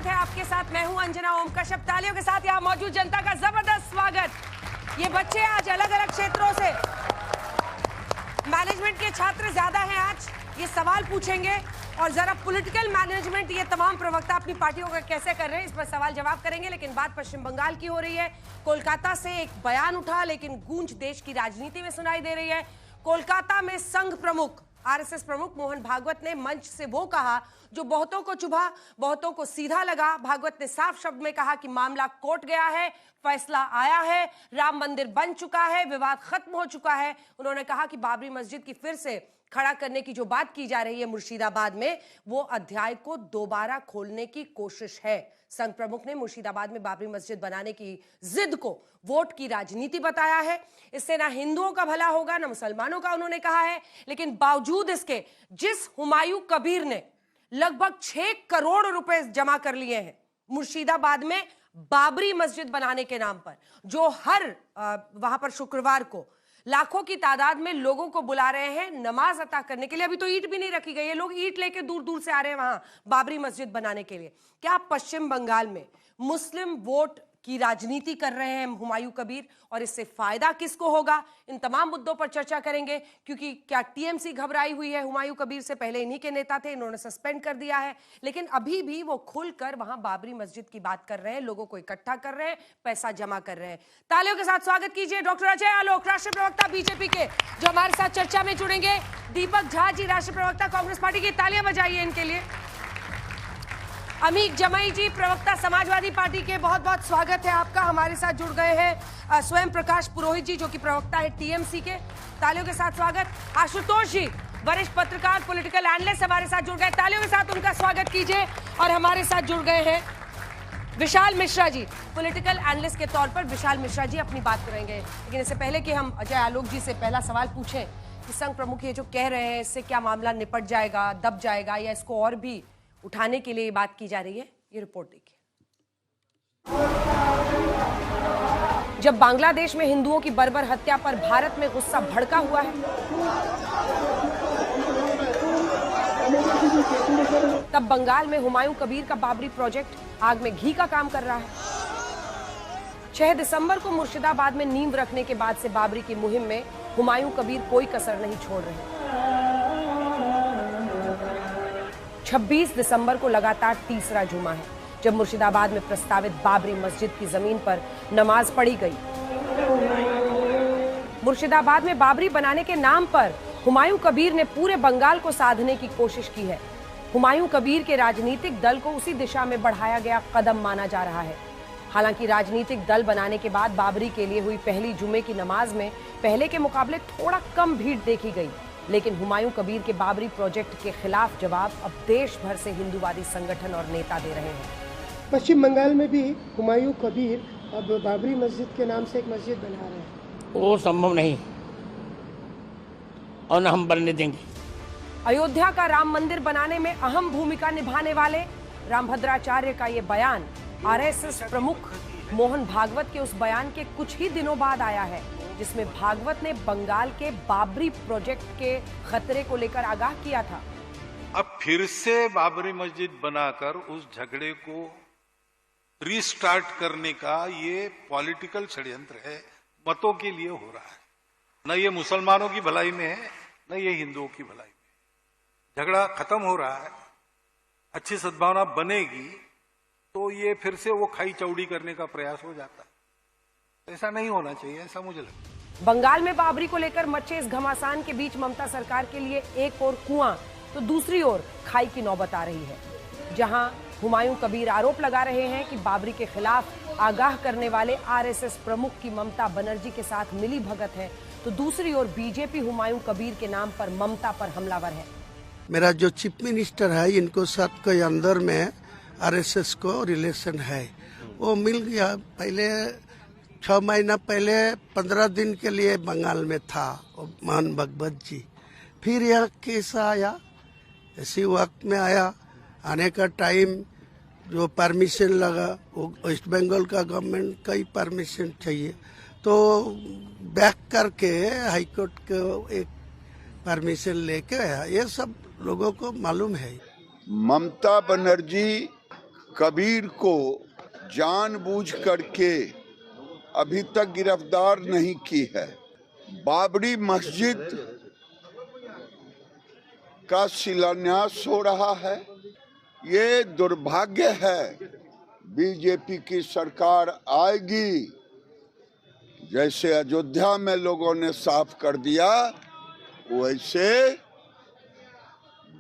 स्वागत है आपके साथ। मैं हूं अंजना ओम कश्यप। तालियों के साथ यहाँ मौजूद जनता का जबरदस्त स्वागत। ये बच्चे आज अलग अलग क्षेत्रों से, मैनेजमेंट के छात्र ज्यादा हैं आज, ये सवाल पूछेंगे और जरा पॉलिटिकल मैनेजमेंट ये तमाम प्रवक्ता अपनी पार्टियों का कैसे कर रहे हैं इस पर सवाल जवाब करेंगे। लेकिन बात पश्चिम बंगाल की हो रही है। कोलकाता से एक बयान उठा लेकिन गूंज देश की राजनीति में सुनाई दे रही है। कोलकाता में संघ प्रमुख आरएसएस प्रमुख मोहन भागवत ने मंच से वो कहा जो बहुतों को चुभा, बहुतों को सीधा लगा। भागवत ने साफ शब्द में कहा कि मामला कोर्ट गया है, फैसला आया है, राम मंदिर बन चुका है, विवाद खत्म हो चुका है। उन्होंने कहा कि बाबरी मस्जिद की फिर से खड़ा करने की जो बात की जा रही है मुर्शिदाबाद में, वो अध्याय को दोबारा खोलने की कोशिश है। संघ प्रमुख ने मुर्शिदाबाद में बाबरी मस्जिद बनाने की जिद को वोट की राजनीति बताया है। इससे ना हिंदुओं का भला होगा ना मुसलमानों का, उन्होंने कहा है। लेकिन बावजूद इसके जिस हुमायूं कबीर ने लगभग 6 करोड़ रुपए जमा कर लिए हैं मुर्शिदाबाद में बाबरी मस्जिद बनाने के नाम पर, जो हर वहां पर शुक्रवार को लाखों की तादाद में लोगों को बुला रहे हैं नमाज अता करने के लिए। अभी तो ईंट भी नहीं रखी गई है, लोग ईंट लेके दूर दूर से आ रहे हैं वहां बाबरी मस्जिद बनाने के लिए। क्या पश्चिम बंगाल में मुस्लिम वोट की राजनीति कर रहे हैं हुमायूं कबीर और इससे फायदा किसको होगा? इन तमाम मुद्दों पर चर्चा करेंगे। क्योंकि क्या टीएमसी घबराई हुई है हुमायूं कबीर से? पहले इन्हीं के नेता थे, इन्होंने सस्पेंड कर दिया है, लेकिन अभी भी वो खुलकर वहां बाबरी मस्जिद की बात कर रहे हैं, लोगों को इकट्ठा कर रहे हैं, पैसा जमा कर रहे हैं। तालियों के साथ स्वागत कीजिए डॉक्टर अजय आलोक, राष्ट्रीय प्रवक्ता बीजेपी के, जो हमारे साथ चर्चा में जुड़ेंगे। दीपक झा जी, राष्ट्रीय प्रवक्ता कांग्रेस पार्टी की, तालियां बजाइए इनके लिए। अमीक जमाई जी, प्रवक्ता समाजवादी पार्टी के, बहुत बहुत स्वागत है आपका। हमारे साथ जुड़ गए हैं स्वयं प्रकाश पुरोहित जी, जो कि प्रवक्ता है टीएमसी के, तालियों के साथ स्वागत। आशुतोष जी, वरिष्ठ पत्रकार, पॉलिटिकल एनालिस्ट, हमारे साथ जुड़ गए, तालियों के साथ उनका स्वागत कीजिए। और हमारे साथ जुड़ गए हैं विशाल मिश्रा जी, पॉलिटिकल एनालिस्ट के तौर पर विशाल मिश्रा जी अपनी बात करेंगे। लेकिन इससे पहले कि हम अजय आलोक जी से पहला सवाल पूछें कि संघ प्रमुख ये जो कह रहे हैं, इससे क्या मामला निपट जाएगा, दब जाएगा, या इसको और भी उठाने के लिए बात की जा रही है? ये रिपोर्ट देखिए। जब बांग्लादेश में हिंदुओं की बर्बर हत्या पर भारत में गुस्सा भड़का हुआ है, तब बंगाल में हुमायूं कबीर का बाबरी प्रोजेक्ट आग में घी का काम कर रहा है। 6 दिसंबर को मुर्शिदाबाद में नींव रखने के बाद से बाबरी की मुहिम में हुमायूं कबीर कोई कसर नहीं छोड़ रहे। 26 दिसंबर को लगातार तीसरा जुमा है जब मुर्शिदाबाद में प्रस्तावित बाबरी मस्जिद की जमीन पर नमाज पढ़ी गई। मुर्शिदाबाद में बाबरी बनाने के नाम पर हुमायूं कबीर ने पूरे बंगाल को साधने की कोशिश की है। हुमायूं कबीर के राजनीतिक दल को उसी दिशा में बढ़ाया गया कदम माना जा रहा है। हालांकि राजनीतिक दल बनाने के बाद बाबरी के लिए हुई पहली जुमे की नमाज में पहले के मुकाबले थोड़ा कम भीड़ देखी गई, लेकिन हुमायूं कबीर के बाबरी प्रोजेक्ट के खिलाफ जवाब अब देश भर से हिंदूवादी संगठन और नेता दे रहे हैं। पश्चिम बंगाल में भी हुमायूं कबीर अब बाबरी मस्जिद के नाम से एक मस्जिद बना रहे हैं। वो संभव नहीं और न हम बनने देंगे। अयोध्या का राम मंदिर बनाने में अहम भूमिका निभाने वाले रामभद्राचार्य का ये बयान आरएसएस प्रमुख मोहन भागवत के उस बयान के कुछ ही दिनों बाद आया है, जिसमें भागवत ने बंगाल के बाबरी प्रोजेक्ट के खतरे को लेकर आगाह किया था। अब फिर से बाबरी मस्जिद बनाकर उस झगड़े को रीस्टार्ट करने का ये पॉलिटिकल षड्यंत्र है, मतों के लिए हो रहा है। न ये मुसलमानों की भलाई में है, न ये हिंदुओं की भलाई में। झगड़ा खत्म हो रहा है, अच्छी सद्भावना बनेगी तो ये फिर से वो खाई चौड़ी करने का प्रयास हो जाता है। ऐसा नहीं होना चाहिए, ऐसा मुझे लगता है। बंगाल में बाबरी को लेकर मचे इस घमासान के बीच ममता सरकार के लिए एक और कुआं तो दूसरी ओर खाई की नौबत आ रही है, जहां हुमायूं कबीर आरोप लगा रहे हैं कि बाबरी के खिलाफ आगाह करने वाले आरएसएस प्रमुख की ममता बनर्जी के साथ मिली भगत है, तो दूसरी ओर बीजेपी हुमायूं कबीर के नाम पर ममता पर हमलावर है। मेरा जो चीफ मिनिस्टर है, इनको साथ के अंदर में आरएसएस को रिलेशन है, वो मिल गया। पहले 6 महीना पहले 15 दिन के लिए बंगाल में था मोहन भागवत जी, फिर यहाँ केस आया, इसी वक्त में आया। आने का टाइम जो परमिशन लगा वो वेस्ट बंगाल का गवर्नमेंट का ही परमिशन चाहिए, तो बैक करके हाईकोर्ट को एक परमिशन लेके आया। ये सब लोगों को मालूम है। ममता बनर्जी कबीर को जानबूझ करके अभी तक गिरफ्तार नहीं की है। बाबरी मस्जिद का शिलान्यास हो रहा है। ये दुर्भाग्य है, बीजेपी की सरकार आएगी, जैसे अयोध्या में लोगों ने साफ कर दिया, वैसे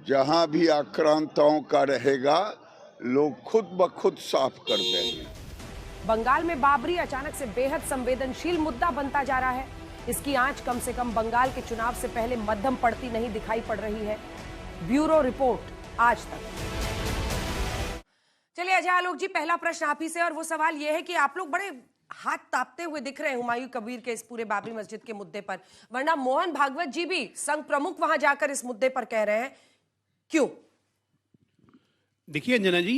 जहां भी आक्रांताओं का रहेगा लोग खुद ब खुद साफ कर देंगे। बंगाल में बाबरी अचानक से बेहद संवेदनशील मुद्दा बनता जा रहा है। इसकी आंच कम से कम बंगाल के चुनाव से पहले मध्यम पड़ती नहीं दिखाई पड़ रही है। ब्यूरो रिपोर्ट आज तक। चलिए अजय आलोक जी, पहला प्रश्न आप ही से, और वो सवाल ये है कि आप लोग बड़े हाथ तापते हुए दिख रहे हैं हुमायूं कबीर के इस पूरे बाबरी मस्जिद के मुद्दे पर, वरना मोहन भागवत जी भी संघ प्रमुख वहां जाकर इस मुद्दे पर कह रहे हैं, क्यों? देखिए अंजना जी,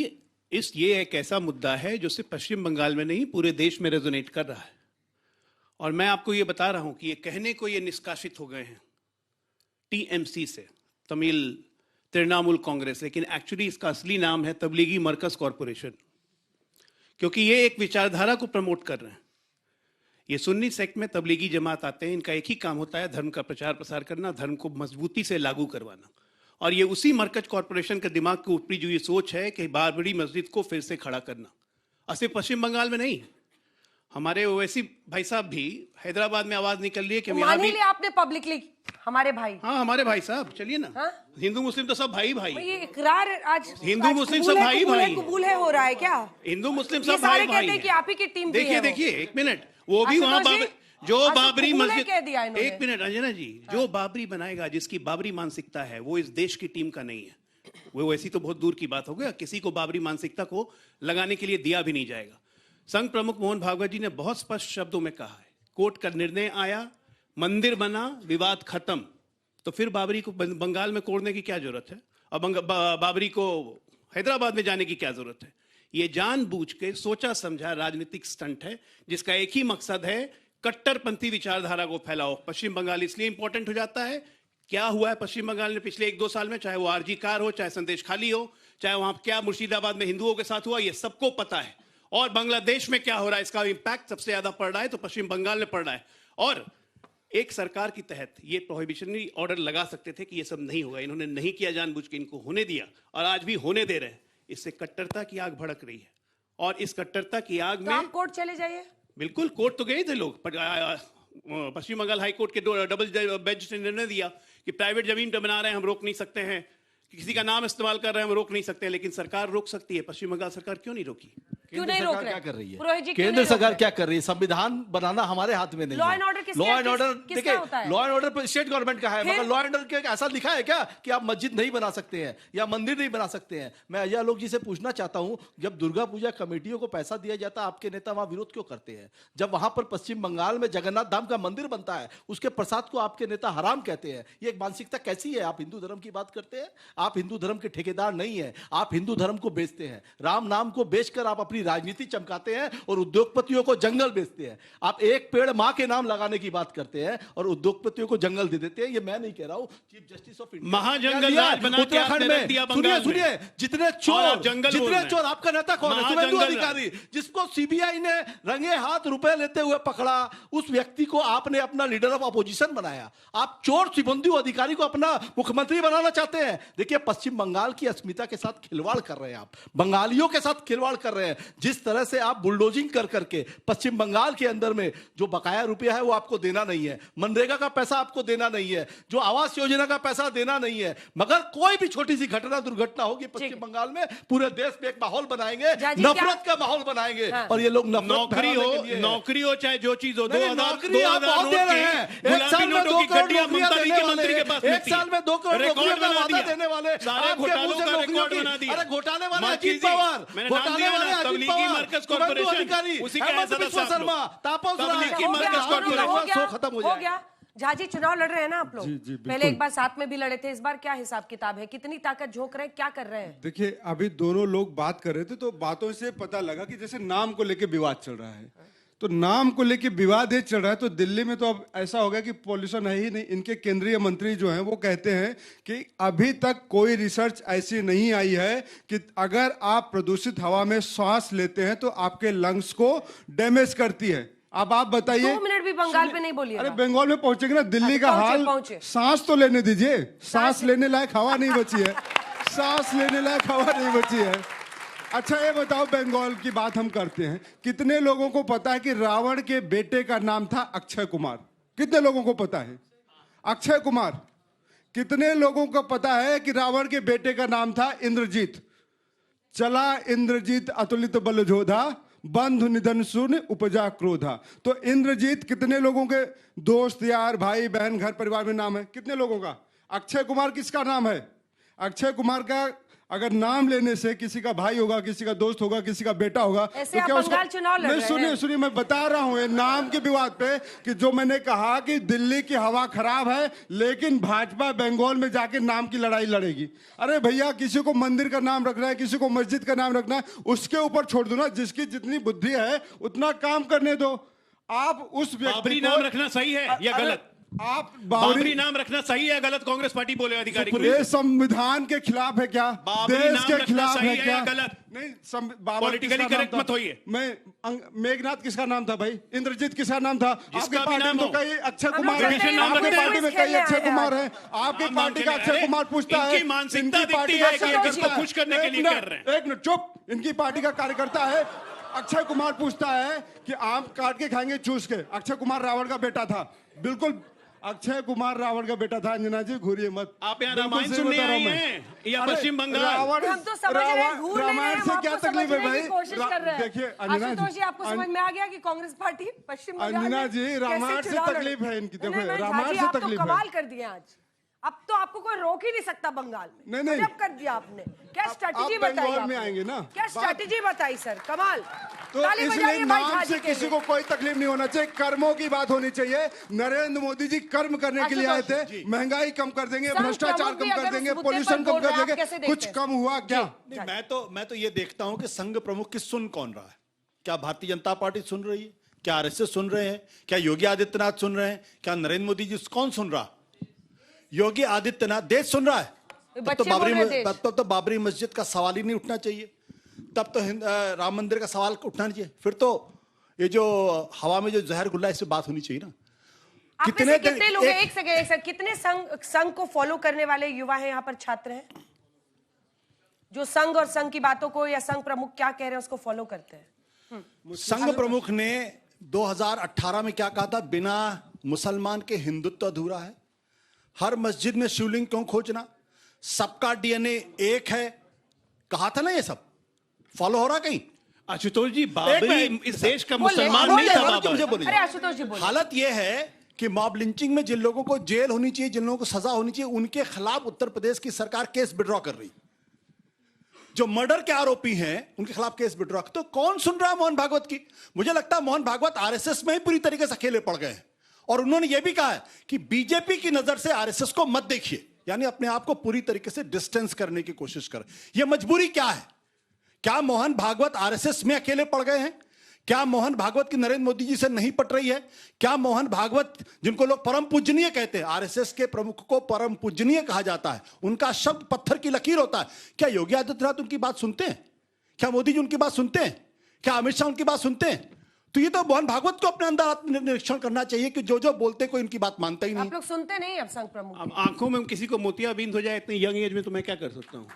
ये एक ऐसा मुद्दा है जो सिर्फ पश्चिम बंगाल में नहीं पूरे देश में रेजोनेट कर रहा है। और मैं आपको ये बता रहा हूं कि ये कहने को ये निष्कासित हो गए हैं टीएमसी से, तमिल तृणमूल कांग्रेस, लेकिन एक्चुअली इसका असली नाम है तबलीगी मरकज कॉरपोरेशन, क्योंकि ये एक विचारधारा को प्रमोट कर रहे हैं। ये सुन्नी सेक्ट में तबलीगी जमात आते हैं, इनका एक ही काम होता है धर्म का प्रचार प्रसार करना, धर्म को मजबूती से लागू करवाना। और ये उसी मरकज कॉरपोरेशन के दिमाग के ऊपरी जो ये सोच है कि बाबरी मस्जिद को फिर से खड़ा करना, और सिर्फ पश्चिम बंगाल में नहीं, हमारे ओवैसी भाई साहब भी हैदराबाद में आवाज निकल रही है कि मान ही लिया आपने पब्लिकली, हमारे भाई। हाँ हमारे भाई साहब, चलिए ना। हाँ? हिंदू मुस्लिम तो सब भाई भाई। ये इकरार आज हिंदू मुस्लिम सब भाई भाई कबूल है हो रहा है क्या? हिंदू मुस्लिम सब भाई भाई कहते हैं कि आप ही की टीम। देखिए एक मिनट, वो भी वहां जो बाबरी मस्जिद, एक मिनट अंजना जी, जो बाबरी बनाएगा, जिसकी बाबरी मानसिकता है, वो इस देश की टीम का नहीं है। वो वैसी तो बहुत दूर की बात हो गया, किसी को बाबरी मानसिकता को लगाने के लिए दिया भी नहीं जाएगा। संघ प्रमुख मोहन भागवत जी ने बहुत स्पष्ट शब्दों में कहा है, कोर्ट का निर्णय आया, मंदिर बना, विवाद खत्म, तो फिर बाबरी को बंगाल में कोड़ने की क्या जरूरत है, और बाबरी को हैदराबाद में जाने की क्या जरूरत है? ये जानबूझ के सोचा समझा राजनीतिक स्टंट है, जिसका एक ही मकसद है, कट्टरपंथी विचारधारा को फैलाओ। पश्चिम बंगाल इसलिए इंपॉर्टेंट हो जाता है, क्या हुआ है पश्चिम बंगाल में पिछले 1-2 साल में, चाहे वो आरजी कार हो, चाहे संदेश खाली हो, चाहे वहां क्या मुर्शिदाबाद में हिंदुओं के साथ हुआ, ये सबको पता है। और बांग्लादेश में क्या हो रहा है, इसका इम्पैक्ट सबसे ज्यादा पड़ रहा है तो पश्चिम बंगाल में पड़ रहा है। और एक सरकार की तहत ये प्रोहिबिशनरी ऑर्डर लगा सकते थे कि ये सब नहीं होगा, इन्होंने नहीं किया, जानबूझ के इनको होने दिया, और आज भी होने दे रहे हैं। इससे कट्टरता की आग भड़क रही है, और इस कट्टरता की आग में आप कोर्ट चले जाइए। बिल्कुल, कोर्ट तो गए थे लोग, पश्चिम बंगाल हाई कोर्ट के डबल बेंच ने निर्णय दिया कि प्राइवेट जमीन पे बना रहे हैं हम रोक नहीं सकते हैं, किसी का नाम इस्तेमाल कर रहे हैं हम रोक नहीं सकते हैं, लेकिन सरकार रोक सकती है। पश्चिम बंगाल सरकार क्यों नहीं रोकी? क्यों नहीं रोक रहे? क्या कर रही है पुरोहित जी? केंद्र सरकार क्या कर रही है? संविधान बनाना हमारे हाथ में नहीं है। Law and order law and order देखिए, होता है? Law and order state government का है, मगर लॉ एंड ऑर्डर के ऐसा लिखा है क्या कि आप मस्जिद नहीं बना सकते हैं या मंदिर नहीं बना सकते हैं? मैं अजय आलोक जी से पूछना चाहता हूं, जब दुर्गा पूजा कमेटियों को पैसा दिया जाता है, आपके नेता वहां विरोध क्यों करते हैं? जब वहां पर पश्चिम बंगाल में जगन्नाथ धाम का मंदिर बनता है, उसके प्रसाद को आपके नेता हराम कहते हैं। ये एक मानसिकता कैसी है? आप हिंदू धर्म की बात करते हैं, आप हिंदू धर्म के ठेकेदार नहीं है, आप हिंदू धर्म को बेचते हैं। राम नाम को बेचकर आप अपनी राजनीति चमकाते हैं और उद्योगपतियों को जंगल बेचते हैं। आप एक पेड़ मां के नाम लगाने की बात करते हैं और उद्योगपतियों को जंगल दे देते हैं। ये मैं नहीं कह रहा हूं, चीफ जस्टिस ऑफ इंडिया महाजंगल राज बना के उत्तराखंड में सुनिए जितने चोर आपका नेता कौन है? शुभेंदु अधिकारी, जिसको सीबीआई ने रंगे हाथ रुपए लेते हुए पकड़ा, उस व्यक्ति को आपने अपना लीडर ऑफ अपोजिशन बनाया। आप चोर शुभेंदु अधिकारी को अपना मुख्यमंत्री बनाना चाहते हैं। देखिए, पश्चिम बंगाल की अस्मिता के साथ खिलवाड़ कर रहे हैं, आप बंगालियों के साथ खिलवाड़ कर रहे हैं। जिस तरह से आप बुलडोजिंग कर करके पश्चिम बंगाल के अंदर में जो बकाया रुपया है वो आपको देना नहीं है, मनरेगा का पैसा आपको देना नहीं है, जो आवास योजना का पैसा देना नहीं है, मगर कोई भी छोटी सी घटना दुर्घटना होगी पश्चिम बंगाल में, पूरे देश में एक माहौल बनाएंगे, नफरत का माहौल बनाएंगे। हाँ। और ये लोग नौकरी हो चाहे जो चीज हो, नौकरी आप बहुत दे रहे हैं। एक साल में 2 करोड़ नौकरियां देने वाले, एक साल में 2 करोड़ नौकरियों का वादा देने वाले, आपके मुंह से नौकरियों की, अरे घोटाले वाले अजीत पवार, घोटाले वाले अजीत पवार, अधिकारी, हेमंत बिस्वा शर्मा, तापस राय, खत्म हो गया। झाजी, चुनाव लड़ रहे हैं ना आप लोग? पहले एक बार साथ में भी लड़े थे, इस बार क्या हिसाब किताब है? कितनी ताकत झोंक रहे हैं, क्या कर रहे हैं? देखिए, अभी दोनों लोग बात कर रहे थे तो बातों से पता लगा कि जैसे नाम को लेके विवाद चल रहा है, तो नाम को लेके विवाद ये चल रहा है। तो दिल्ली में तो अब ऐसा हो गया कि पॉल्यूशन है ही नहीं। इनके केंद्रीय मंत्री जो हैं वो कहते हैं कि अभी तक कोई रिसर्च ऐसी नहीं आई है कि अगर आप प्रदूषित हवा में सांस लेते हैं तो आपके लंग्स को डैमेज करती है। अब आप बताइए। 2 मिनट भी बंगाल पे नहीं बोलिए। अरे बंगाल में पहुंचेंगे ना, दिल्ली का हाल, सांस तो लेने दीजिए। सांस लेने लायक हवा नहीं बची है, सांस लेने लायक हवा नहीं बची है। अच्छा ये बताओ, बंगाल की बात हम करते हैं, कितने लोगों को पता है कि रावण के बेटे का नाम था अक्षय कुमार? कितने लोगों को पता है? अक्षय कुमार। कितने लोगों को पता है कि रावण के बेटे का नाम था इंद्रजीत? चला इंद्रजीत अतुलित बलजोधा, बंधु निधन सुन उपजा क्रोधा। तो इंद्रजीत कितने लोगों के दोस्त, यार, भाई बहन, घर परिवार में नाम है? कितने लोगों का? अक्षय कुमार किसका नाम है? अक्षय कुमार का अगर नाम लेने से किसी का भाई होगा, किसी का दोस्त होगा, किसी का बेटा होगा, तो क्या उसका? नहीं, सुनिए, मैं बता रहा हूं ये नाम के विवाद पे कि जो मैंने कहा कि दिल्ली की हवा खराब है लेकिन भाजपा बंगाल में जाके नाम की लड़ाई लड़ेगी। अरे भैया, किसी को मंदिर का नाम रखना है, किसी को मस्जिद का नाम रखना है, उसके ऊपर छोड़ दो ना। जिसकी जितनी बुद्धि है उतना काम करने दो। आप उस व्यक्ति को नाम रखना सही है या गलत? आप बाबरी नाम रखना सही है गलत? कांग्रेस पार्टी बोले अधिकारी को। ये संविधान के खिलाफ है क्या? देश के खिलाफ है क्या? गलत नहीं, पॉलिटिकली करेक्ट मत होइए। मेघनाथ किसका नाम था भाई? इंद्रजीत किसका नाम था? आपकी पार्टी में तो कई अक्षय कुमार है, आपकी पार्टी में कई अक्षय कुमार है, आपकी पार्टी का अक्षय कुमार पूछता है, इनकी पार्टी का किसको खुश करने के लिए कर रहे हैं? एक मिनट चुप। इनकी पार्टी का कार्यकर्ता है, अक्षय कुमार पूछता है कि आम काट के खाएंगे चूस के। अक्षय कुमार रावण का बेटा था, बिल्कुल अक्षय कुमार रावण का बेटा था। अंजना जी घूरिए मत। आप यहाँ रामायण सुनने आई हैं या पश्चिम बंगाल? हम तो समझ रहे हैं, घूर नहीं रहे हैं, रामायण से क्या तकलीफ है भाई? कोशिश कर रहे हैं। देखिए अंजना जी, आपको समझ में आ गया कि कांग्रेस पार्टी पश्चिम बंगाल अंजना जी, रामायण से तकलीफ है इनकी। देखो रामायण से तकलीफ है। कमाल कर दिया आज। अब तो आपको कोई रोक ही नहीं सकता बंगाल में। नहीं, जब कर दिया आपने। क्या स्ट्रेटेजी बताई? बंगाल में आएंगे ना, क्या स्ट्रेटेजी बताई सर? कमाल। तो इसलिए नाम से किसी को कोई तकलीफ नहीं होना चाहिए, कर्मों की बात होनी चाहिए। नरेंद्र मोदी जी कर्म करने के लिए आए थे। महंगाई कम कर देंगे, भ्रष्टाचार कम कर देंगे, पॉल्यूशन कम कर देंगे। कुछ कम हुआ क्या? मैं तो ये देखता हूं कि संघ प्रमुख की सुन कौन रहा है। क्या भारतीय जनता पार्टी सुन रही है? क्या आरएसएस सुन रहे हैं? क्या योगी आदित्यनाथ सुन रहे हैं? क्या नरेंद्र मोदी जी? कौन सुन रहा? योगी आदित्यनाथ देश सुन रहा है। तब तो बाबरी मस्जिद का सवाल ही नहीं उठना चाहिए, तब तो राम मंदिर का सवाल उठना नहीं चाहिए। फिर तो ये जो हवा में जो जहर घुला, इससे बात होनी चाहिए ना। कितने लोग हैं? एक सेकंड, कितने संघ को फॉलो करने वाले युवा हैं यहाँ पर, छात्र हैं जो संघ और संघ की बातों को या संघ प्रमुख क्या कह रहे हैं उसको फॉलो करते हैं? संघ प्रमुख ने 2018 में क्या कहा था? बिना मुसलमान के हिंदुत्व अधूरा है। हर मस्जिद में शिवलिंग क्यों खोजना? सबका डीएनए एक है, कहा था ना। ये सब फॉलो हो रहा कहीं? आशुतोष जी, बाबरी इस देश का मुसलमान नहीं था। अरे आशुतोष जी बोलिए। हालत यह है कि मॉब लिंचिंग में जिन लोगों को जेल होनी चाहिए, जिन लोगों को सजा होनी चाहिए, उनके खिलाफ उत्तर प्रदेश की सरकार केस विड्रॉ कर रही। जो मर्डर के आरोपी हैं उनके खिलाफ केस विड्रॉ। तो कौन सुन रहा है मोहन भागवत की? मुझे लगता है मोहन भागवत आरएसएस में ही पूरी तरीके से अकेले पड़ गए हैं। और उन्होंने यह भी कहा है कि बीजेपी की नजर से आरएसएस को मत देखिए, यानी अपने आप को पूरी तरीके से डिस्टेंस करने की कोशिश कर। यह मजबूरी क्या है? क्या मोहन भागवत आरएसएस में अकेले पड़ गए हैं? क्या मोहन भागवत की नरेंद्र मोदी जी से नहीं पट रही है? क्या मोहन भागवत, जिनको लोग परम पूजनीय कहते हैं, आरएसएस के प्रमुख को परम पूजनीय कहा जाता है, उनका शब्द पत्थर की लकीर होता है, क्या योगी आदित्यनाथ उनकी बात सुनते हैं? क्या मोदी जी उनकी बात सुनते हैं? क्या अमित शाह उनकी बात सुनते हैं? तो ये तो मोहन भागवत को अपने अंदर आत्मनिरीक्षण करना चाहिए कि जो जो बोलते कोई इनकी बात मानता ही नहीं। आप लोग सुनते नहीं अब संघ प्रमुख। अब आंखों में किसी को मोतियाबिंद हो जाए इतनी यंग एज में, तो मैं क्या कर सकता हूँ?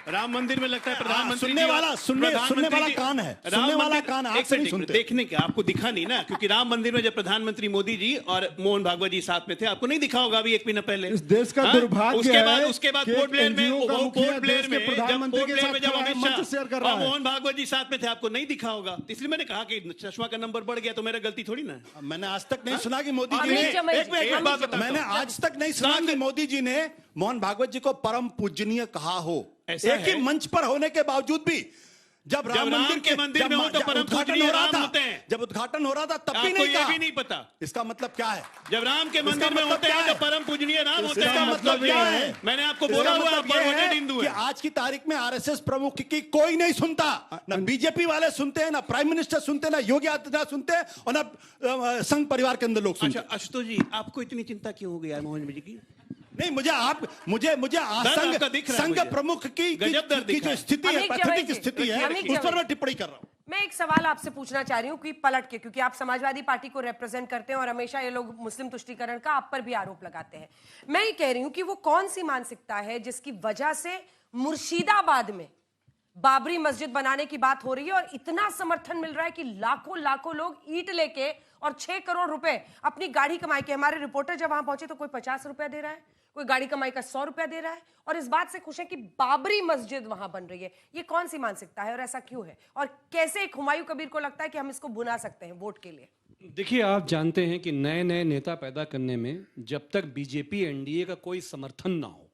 राम मंदिर में लगता है प्रधानमंत्री सुनने वाला कान है, सुनने वाला कान है, आप नहीं सुनते। देखने के आपको दिखा नहीं ना, क्योंकि राम मंदिर में जब प्रधानमंत्री मोदी जी और मोहन भागवत जी साथ में थे, आपको नहीं दिखा होगा अभी 1 महीना पहले। इस देश का दुर्भाग्य है। उसके बाद पोर्ट ब्लेयर में जब अमित शाह और मोहन भागवत जी साथ में थे, आपको नहीं दिखा होगा। इसलिए मैंने कहा कि चश्मा का नंबर बढ़ गया तो मेरा गलती थोड़ी ना है। मैंने आज तक नहीं सुना कि मोदी जी ने, मैंने आज तक नहीं सुना कि मोदी जी ने मोहन भागवत जी को परम पूजनीय कहा हो। एक ही मंच पर होने के बावजूद भी जब राम मंदिर में हो तो परम पूजनीय राम होते हैं। जब उद्घाटन हो रहा था तब भी नहीं कहा। ये भी नहीं पता इसका मतलब क्या है? जब राम के मंदिर में होते हैं तो परम पूजनीय राम होते हैं। मतलब क्या है? मैंने आपको बोला हुआ है हिंदू कि आज की तारीख में आरएसएस प्रमुख की कोई नहीं सुनता, ना बीजेपी वाले सुनते हैं, ना प्राइम मिनिस्टर सुनते हैं, ना योगी आदित्यनाथ सुनते हैं, और ना संघ परिवार के अंदर लोग सुनते हैं। अच्छा आशुतोष जी, आपको इतनी चिंता क्यों हो गई है मोहन जी की? नहीं, मुझे संघ प्रमुख की जो स्थिति है, पैथेटिक स्थिति है, उस पर मैं टिप्पणी कर रहा हूं। मैं एक सवाल आपसे पूछना चाह रही हूँ कि पलट के, क्योंकि आप समाजवादी पार्टी को रिप्रेजेंट करते हैं और हमेशा ये लोग मुस्लिम तुष्टीकरण का आप पर भी आरोप लगाते हैं। मैं ये कह रही हूँ कि वो कौन सी मानसिकता है जिसकी वजह से मुर्शिदाबाद में बाबरी मस्जिद बनाने की बात हो रही है और इतना समर्थन मिल रहा है कि लाखों लोग ईंट लेके और 6 करोड़ रुपए अपनी गाड़ी कमाई के, हमारे रिपोर्टर जब वहां पहुंचे तो कोई 50 रुपया दे रहा है, कोई गाड़ी कमाई का 100 रुपया दे रहा है और इस बात से खुश है कि बाबरी मस्जिद वहां बन रही है। ये कौन सी मानसिकता है और ऐसा क्यों है, और कैसे एक हुमायूं कबीर को लगता है कि हम इसको बुना सकते हैं वोट के लिए? देखिए, आप जानते हैं कि नए नए नेता पैदा करने में जब तक बीजेपी एनडीए का कोई समर्थन ना हो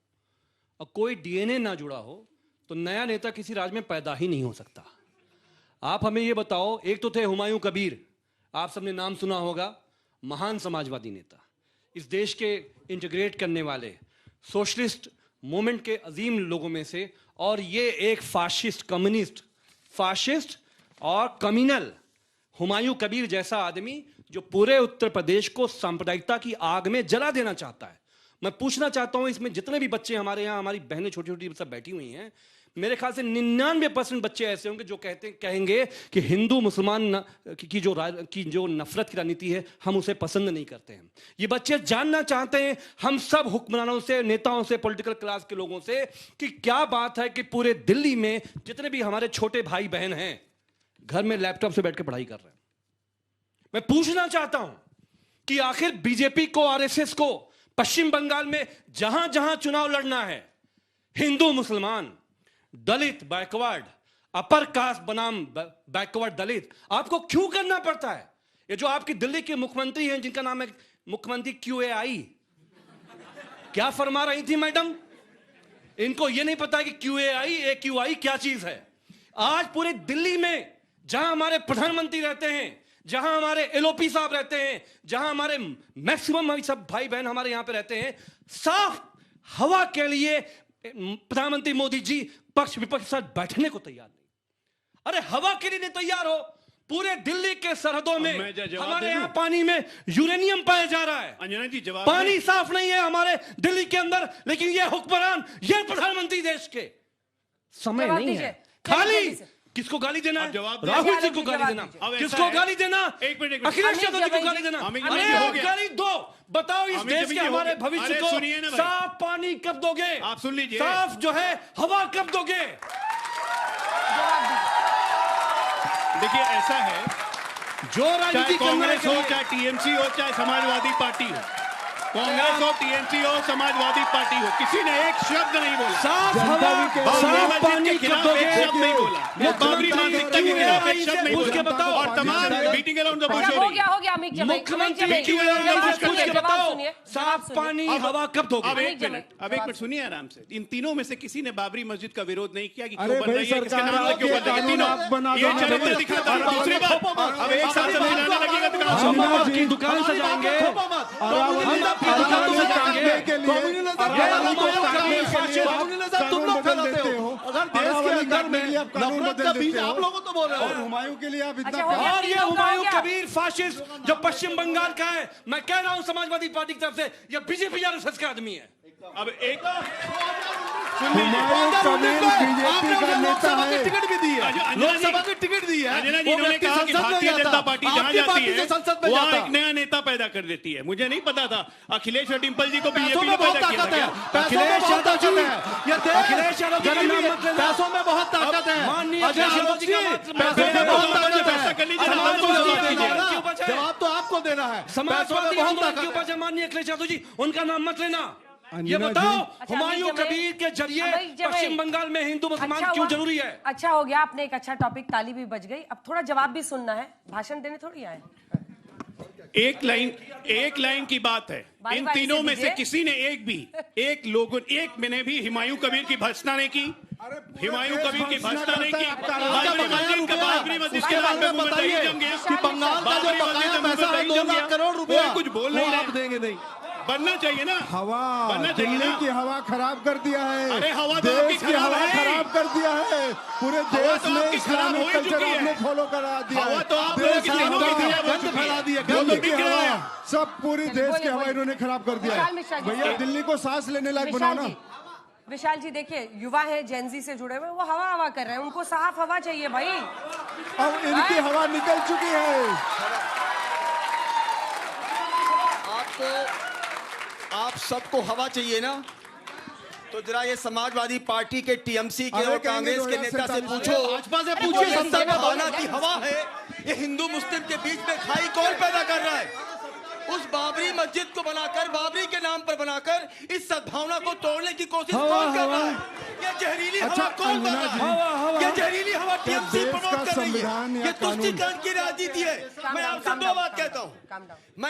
और कोई डीएनए ना जुड़ा हो तो नया नेता किसी राज्य में पैदा ही नहीं हो सकता। आप हमें ये बताओ, एक तो थे हुमायूं कबीर, आप सबने नाम सुना होगा, महान समाजवादी नेता, इस देश के इंटीग्रेट करने वाले सोशलिस्ट मूवमेंट के अजीम लोगों में से, और ये एक फाशिस्ट और कम्युनल हुमायूं कबीर जैसा आदमी जो पूरे उत्तर प्रदेश को सांप्रदायिकता की आग में जला देना चाहता है। मैं पूछना चाहता हूं, इसमें जितने भी बच्चे हमारे यहाँ, हमारी बहनें छोटी छोटी सब बैठी हुई हैं, मेरे ख्याल से 99% बच्चे ऐसे होंगे जो कहेंगे कि हिंदू मुसलमान की जो नफरत की राजनीति है हम उसे पसंद नहीं करते हैं। ये बच्चे जानना चाहते हैं हम सब हुक्मरानों से, नेताओं से, पॉलिटिकल क्लास के लोगों से कि क्या बात है कि पूरे दिल्ली में जितने भी हमारे छोटे भाई बहन हैं घर में लैपटॉप से बैठ के पढ़ाई कर रहे हैं। मैं पूछना चाहता हूं कि आखिर बीजेपी को, आरएसएस को पश्चिम बंगाल में जहां जहां चुनाव लड़ना है, हिंदू मुसलमान, दलित बैकवर्ड, अपर कास्ट बनाम बैकवर्ड दलित, आपको क्यों करना पड़ता है? ये जो आपकी दिल्ली के मुख्यमंत्री हैं जिनका नाम है मुख्यमंत्री QAI, क्या फरमा रही थी मैडम? इनको ये नहीं पता कि QAI AQI क्या चीज है। आज पूरे दिल्ली में जहां हमारे प्रधानमंत्री रहते हैं, जहां हमारे LOP साहब रहते हैं, जहां हमारे मैक्सिमम सब भाई बहन हमारे यहां पे रहते हैं, साफ हवा के लिए प्रधानमंत्री मोदी जी पक्ष विपक्ष के साथ बैठने को तैयार नहीं। अरे हवा के लिए नहीं तैयार हो, पूरे दिल्ली के सरहदों में हमारे यहाँ पानी में यूरेनियम पाया जा रहा है। अंजना जी जवाब, पानी साफ नहीं है हमारे दिल्ली के अंदर, लेकिन ये हुक्मरान, ये प्रधानमंत्री देश के समय नहीं है। खाली किसको गाली देना है? राहुल जी को गाली देना, किसको गाली देना? अखिलेश यादव जी को गाली देना। अरे गाली दो, बताओ इस देश के हमारे भविष्य को साफ पानी कब दोगे? आप सुन लीजिए, साफ जो है हवा कब दोगे? देखिए ऐसा है, जो राजनीति कांग्रेस हो, चाहे टीएमसी हो, चाहे समाजवादी पार्टी हो, कांग्रेस हो, टीएमसी हो, समाजवादी पार्टी हो, किसी ने एक शब्द नहीं बोला। साफ हवा, साफ पानी के खिलाफ एक शब्द नहीं बोला। बाबरी मानसिकता के खिलाफ एक शब्द नहीं बोला। बताओ, और तमाम मीटिंग अराउंड द बुश हो गया मुख्यमंत्री बताओ, साफ पानी हवा कब दोगे? अब एक मिनट सुनिए आराम से। इन तीनों में से किसी ने बाबरी मस्जिद का विरोध नहीं किया कि क्यों बन रही है, किसके नाम से क्यों बन रही है? तीनों ये चरित्र दिखाता है। दूसरी बात, अब एक साथ समझाने लगेगा तो दुकान सजाएंगे, तुम लोग फैलाते हो। अगर देश के अंदर में नफरत का बीज आप लोगों तो बोल रहे हो। हुमायूं के लिए आप इतना और ये हुमायूं कबीर फाशिस्ट जो पश्चिम बंगाल का है, मैं कह रहा हूं समाजवादी पार्टी की तरफ से, ये बीजेपी आरएसएस का आदमी है। अब एक हुमायूं कबीर बीजेपी का नेता है। टिकट भी दी है, लोकसभा की टिकट दी है। इन्होंने कहा कि भारतीय जनता पार्टी जहां जाती है वहां एक नया नेता पैदा कर देती है। मुझे नहीं पता था अखिलेश और डिंपल जी को बीजेपी ने पैदा किया था। अखिलेश यादव जी, अखिलेश यादव जी, पैसों में बहुत ताकत है। जवाब तो आपको देना है। समाजवादी के ऊपर जमानी अखिलेश यादव जी, उनका नाम मत लेना। ये बताओ, हुमायूं कबीर के जरिए पश्चिम बंगाल में हिंदू मुसलमान क्यों जरूरी है? अच्छा हो गया, आपने एक अच्छा टॉपिक, ताली भी बज गई। अब थोड़ा जवाब भी सुनना है, भाषण देने थोड़ी आए। एक लाइन की बात है। इन तीनों में से किसी ने एक मैंने भी हुमायूं कबीर की भर्त्सना नहीं की, हुमायूं कबीर की भर्त्सना नहीं की, बाबरी मस्जिद के बारे में बताइए कि बंगाल का जो बकाया पैसा है 2 लाख करोड़ रुपया, कुछ बोल नहीं आप देंगे नहीं। बनना चाहिए ना, हवा बनना चाहिए दिल्ली ना। की हवा खराब कर दिया है। अरे हवा तो आपकी देश की हवा खराब है। खराब कर दिया है। पूरे देश तो में आपकी खराब हो इस्लामिक ही कल्चर चुकी है। आपने फॉलो करा दिया हवा है। तो आप देश लोगों की की दिनों हवा की खराब हो गंद चुकी फैला दी है, है। दिल्ली की बिक रहा है। हवा सब पूरी देश की हवा इन्होंने खराब कर दिया विशाल है। मिश्रा जी, भैया दिल्ली को सांस लेने लायक बनाओ विशाल ना। जी, विशाल जी देखिए, युवा है, जेनजी से जुड़े हुए, वो हवा हवा कर रहे हैं, उनको साफ हवा चाहिए भाई। अब इनकी हवा निकल चुकी है। आप सबको हवा चाहिए ना, तो जरा ये समाजवादी पार्टी के, टीएमसी के और कांग्रेस के नेता से पूछो, भाजपा से पूछिए, सत्ता में भावना की हवा है, ये हिंदू मुस्लिम के बीच में खाई कौन पैदा कर रहा है? उस बाबरी मस्जिद को बनाकर, बाबरी के नाम पर बनाकर इस सद्भावना को तोड़ने की कोशिश कौन कर रहा है? ये जहरीली हवा कौन कर रहा है? ये जहरीली हवा टीएमसी प्रमोट कर रही है। ये तुष्टीकरण की राजनीति है। मैं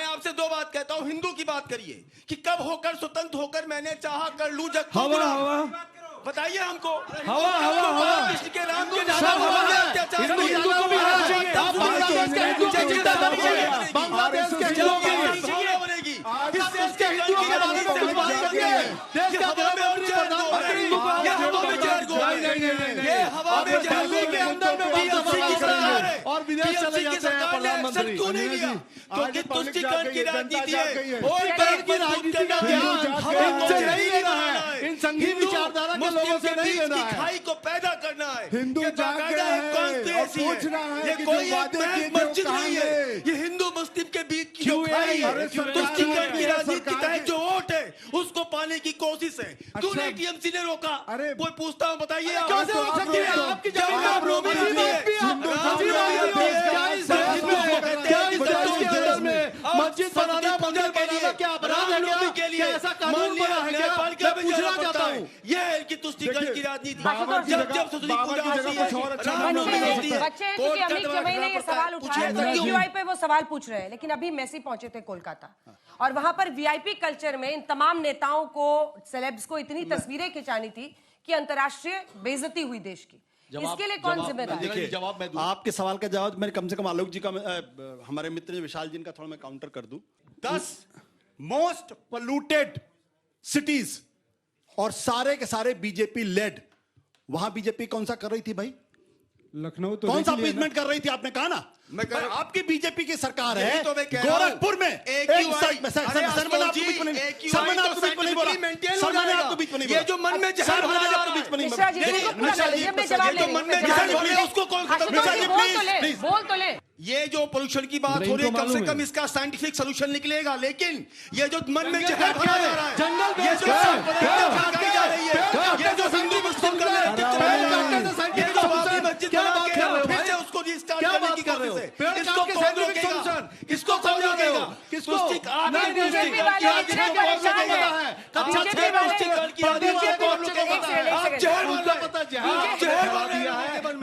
आपसे 2 बात कहता हूँ, हिंदू की बात करिए कि कब होकर स्वतंत्र होकर मैंने चाहा कर लूं जग को गुलाम। बताइए हमको, कृष्ण के राम के अत्याचार हिंदू को भी होना चाहिए। बांग्लादेश के हिंदू की चिंता करिए, बांग्लादेश के हिंदू बनेगी। इस देश के हिंदुओं के बारे में कुछ बात करिए। देश का प्रधानमंत्री ये हवा में दिल्ली के अंदर में और विदेश चले जाते हैं प्रधानमंत्री। क्यों नहीं लिया? क्योंकि तुष्टीकरण की राजनीति है, तुष्टीकरण की राजनीति का ध्यान इनसे नहीं लेना है, इन संगीत विचारधारा के लोगों से नहीं लेना है। खाई को पैदा करना है। हिंदू ये जाग बाकायदा गए एक हैं कॉन्स्पिरेसी और पूछ रहा है ये कि कोई जो वादे एक किए थे मस्जिद वो नहीं कहाँ है, गए? ये हिंदू मुस्लिम के बीच की जो खाई है, अरे सरकार तुष्टीकरण की ने- राजनीति के सरकार तहत जो वोट है उसको पाने की कोशिश है। क्यों नहीं टीएमसी ने रोका? अरे कोई पूछता हूँ, बताइए आप। कैसे रोक सकती है? आपकी जमीन में आप रोक हिंदू सकती है। मस्जिद बनाना, मंदिर बनाना क्या अपराध है? क्या ऐसा कानून बना है क्या? मैं पूछना चाहता हूँ। ये है कि तुष्टीकरण की राजनीति बाबर की जब जगह- जब सुधरी बाबर की पूजा जगह आती है, कुछ और अच्छा राम नाम नवमी नहीं होती है, बच्चे क्योंकि कोर्ट का अमित दरबार जमई ने ये खड़ा सवाल पड़ता उठाया, है। तो AQI पे वो सवाल पूछ रहे हैं, लेकिन अभी मेसी पहुंचे थे कोलकाता और वहां पर वीआईपी कल्चर में इन तमाम नेताओं को, सेलेब्स को इतनी तस्वीरें खिंचानी थी कि अंतर्राष्ट्रीय बेइज्जती हुई देश की। इसके लिए कौन जिम्मेदार है? देखिए, जवाब मैं दूं। आपके सवाल का जवाब मैं कम से कम आलोक जी का, हमारे मित्र विशाल जी का थोड़ा मैं काउंटर कर दूं। 10 मोस्ट पोल्यूटेड सिटीज और सारे के सारे बीजेपी लेड, वहां बीजेपी कौन सा कर रही थी भाई? लखनऊ तो कौन सा देख लिया ना। अपीजमेंट कर रही थी? आपने कहा ना, मैं कह रहा हूं। आपकी बीजेपी की सरकार है। यही तो मैं कह रहा हूं। गोरखपुर में ये जो मन में जहर भरा जा रहा है, मिश्रा जी, बिल्कुल पूरा कर लीजिए, मैं जवाब ले मन में लेंगे। जहर भरा है, उसको कौन खत्म आशुतोष जी, बोल तो ले। ये जो पोल्यूशन की बात हो रही है, कम से कम इसका साइंटिफिक सोल्यूशन निकलेगा। लेकिन ये जो मन में जहर भरा जा रहा है, जंगल ये जो भड़काई जा रही है, ये जो हिंदू मुस्लिम का ये जो बाबरी मस्जिद बना के फिर से उसको रिस्टार्ट करने की कोशिश है, इसको कौन रोकेगा? इसको कौन रोकेगा? किसको? बीजेपी वाले इतने परेशान हैं। बीजेपी वाले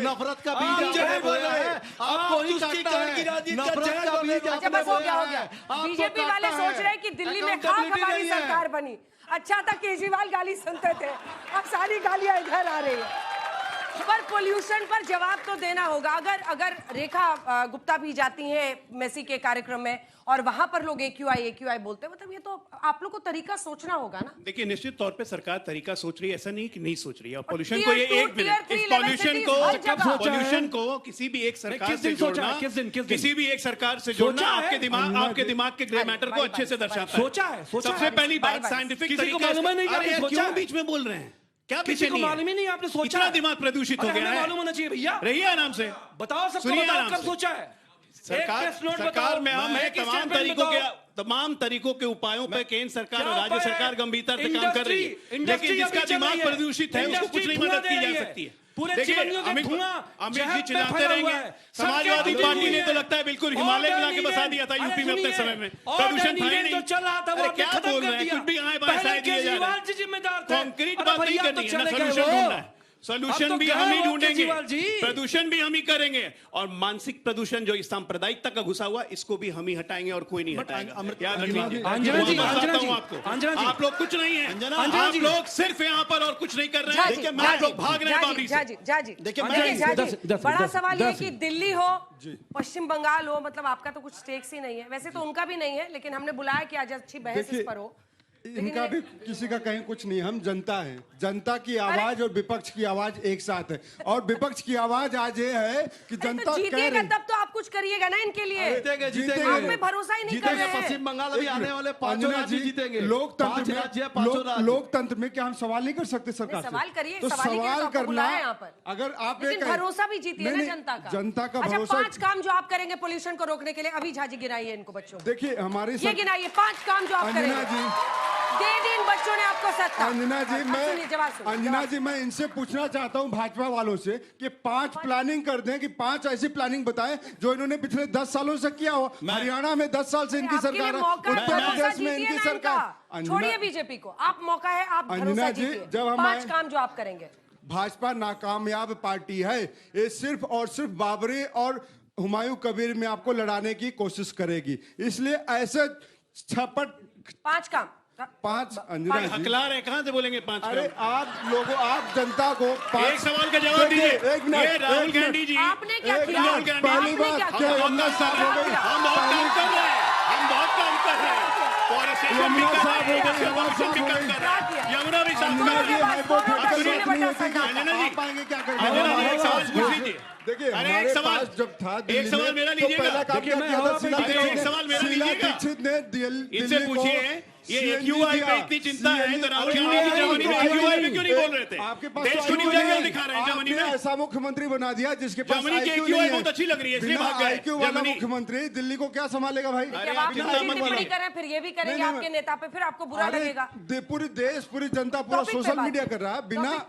नफरत का बीज आपको ही काटना है। नफरत का बीज अच्छा बस हो गया। बीजेपी वाले सोच रहे हैं कि दिल्ली में खाक हमारी सरकार बनी। अच्छा था केजरीवाल गाली सुनते थे, अब सारी गालियां इधर आ रही है। पर पोल्यूशन पर जवाब तो देना होगा। अगर रेखा गुप्ता भी जाती हैं मेसी के कार्यक्रम में और वहां पर लोग AQI बोलते हैं, मतलब ये तो आप लोग को तरीका सोचना होगा ना। देखिए, निश्चित तौर पे सरकार तरीका सोच रही है, ऐसा नहीं कि नहीं सोच रही है। और पोल्यूशन Tier को ये 2, एक मिनट, Tier 3 इस level पोल्यूशन cities को हर जगह। पोल्यूशन को किसी भी एक सरकार से जोड़ना, किसी भी एक सरकार से जोड़ना आपके दिमाग के ग्रे मैटर को अच्छे से दर्शाता है। सोचा है। सबसे पहली बात साइंटिफिक किसी को मालूम नहीं कि आपने सोचा है। बीच में बोल रहे हैं क्या? किसी को मालूम ही नहीं आपने सोचा इतना है। दिमाग प्रदूषित हो गया है। मालूम होना चाहिए भैया। रहिए आराम से, बताओ सबको, सुनिए बताओ आराम कब से। सोचा है? सरकार में हम है, तमाम तरीकों के उपायों पर केंद्र सरकार और राज्य सरकार गंभीरता से काम कर रही है, लेकिन जिसका दिमाग प्रदूषित है उसको कुछ नहीं मदद की जा सकती है। देखिए, अमित जी चिल्लाते रहेंगे। समाजवादी पार्टी ने तो लगता है बिल्कुल हिमालय मिला के बसा दिया था यूपी में अपने समय में, प्रदूषण था ही नहीं। चल रहा था, वो क्या बोल रहे हैं? कुछ भी आए बाएं साइड दिए जा रहे हैं। जिम्मेदार कंक्रीट बात नहीं करनी है ना, सोल्यूशन ढूंढना है। सोल्यूशन भी हम ही ढूंढेंगे, प्रदूषण भी हम ही करेंगे, और मानसिक प्रदूषण जो इस सांप्रदायिकता का घुसा हुआ इसको भी हम ही हटाएंगे और कोई नहीं हटाएगा। याद रखिए, आप लोग कुछ नहीं है, आप लोग सिर्फ यहाँ पर और कुछ नहीं कर रहे हैं, आप लोग भाग रहे हैं बाबरी से। देखिए बड़ा सवाल ये कि दिल्ली हो पश्चिम बंगाल हो, मतलब आपका तो कुछ स्टेक्स ही नहीं है, वैसे तो उनका भी नहीं है, लेकिन हमने बुलाया कि आज अच्छी बहस इस पर हो। इनका भी किसी का कहीं कुछ नहीं, हम जनता हैं, जनता की आवाज और विपक्ष की आवाज एक साथ है, और विपक्ष की आवाज आज ये है कि जनता जीतेगा तब तो आप कुछ करिएगा ना इनके लिए। जीतेंगे, आप में भरोसा ही नहीं कर रहे हैं। पश्चिम बंगाल अभी आने वाले 5 राज्य जीतेंगे। लोकतंत्र में क्या हम सवाल नहीं कर सकते सरकार से? सवाल करिए, तो सवाल करना यहाँ पर। अगर आप भरोसा भी जीती है ना जनता का भरोसा। 5 काम जो आप करेंगे पोल्यूशन को रोकने के लिए, अभी झाजी गिनाइए इनको बच्चों। देखिए हमारी ये गिनाइए 5 काम जो आप करेंगे। दे दी इन बच्चों ने आपको सत्ता। अंजना जी मैं इनसे पूछना चाहता हूं भाजपा वालों से कि 5 प्लानिंग कर दें, कि 5 ऐसी प्लानिंग बताएं जो इन्होंने पिछले 10 सालों से किया हो। हरियाणा में 10 साल से इनकी सरकार है, उत्तर प्रदेश में इनकी सरकार। छोड़िए बीजेपी को, आप मौका है, आप भरोसा कीजिए। जब हम 5 काम जो आप करेंगे। भाजपा नाकामयाब पार्टी है, ये सिर्फ और सिर्फ बाबरी और हुमायूं कबीर में आपको लड़ाने की कोशिश करेगी, इसलिए ऐसे छपट 5 काम 5 अंजना जी हकला रहे, कहां से बोलेंगे 5? अरे आप लोगों, आप जनता को एक सवाल का जवाब दीजिए। एक मिनट, ये राहुल गांधी जी, आपने क्या किया? पहली बात क्या यमुना साहब हो गई, हम बहुत काम कर रहे हैं, हम बहुत काम कर रहे हैं, यमुना साहब हो गई, यमुना भी साहब आप आएंगे क्या करेंगे? एक सवाल पूछ लीजिए। देखिए एक सवाल जब था एक सवाल मेरा लीजिएगा। एक सवाल मेरा लीजिएगा, इनसे पूछिए ये AQI पे इतनी चिंता है तो राहुल गांधी जी जर्मनी में AQI में क्यों नहीं बोल रहे थे? देश को न्यूज एंगल दिखा रहे हैं जर्मनी में। ऐसा मुख्यमंत्री बना दिया जिसके पास जर्मनी की AQI बहुत अच्छी लग रही है, इसलिए भाग गए। IQ वाला मुख्यमंत्री दिल्ली को क्या संभालेगा भाई? आप टिप्पणी करें फिर ये भी करेंगे आपके नेता पे, फिर आपको बुरा लगेगा। पूरी देश, पूरी जनता, पूरा सोशल मीडिया कर रहा है, बिना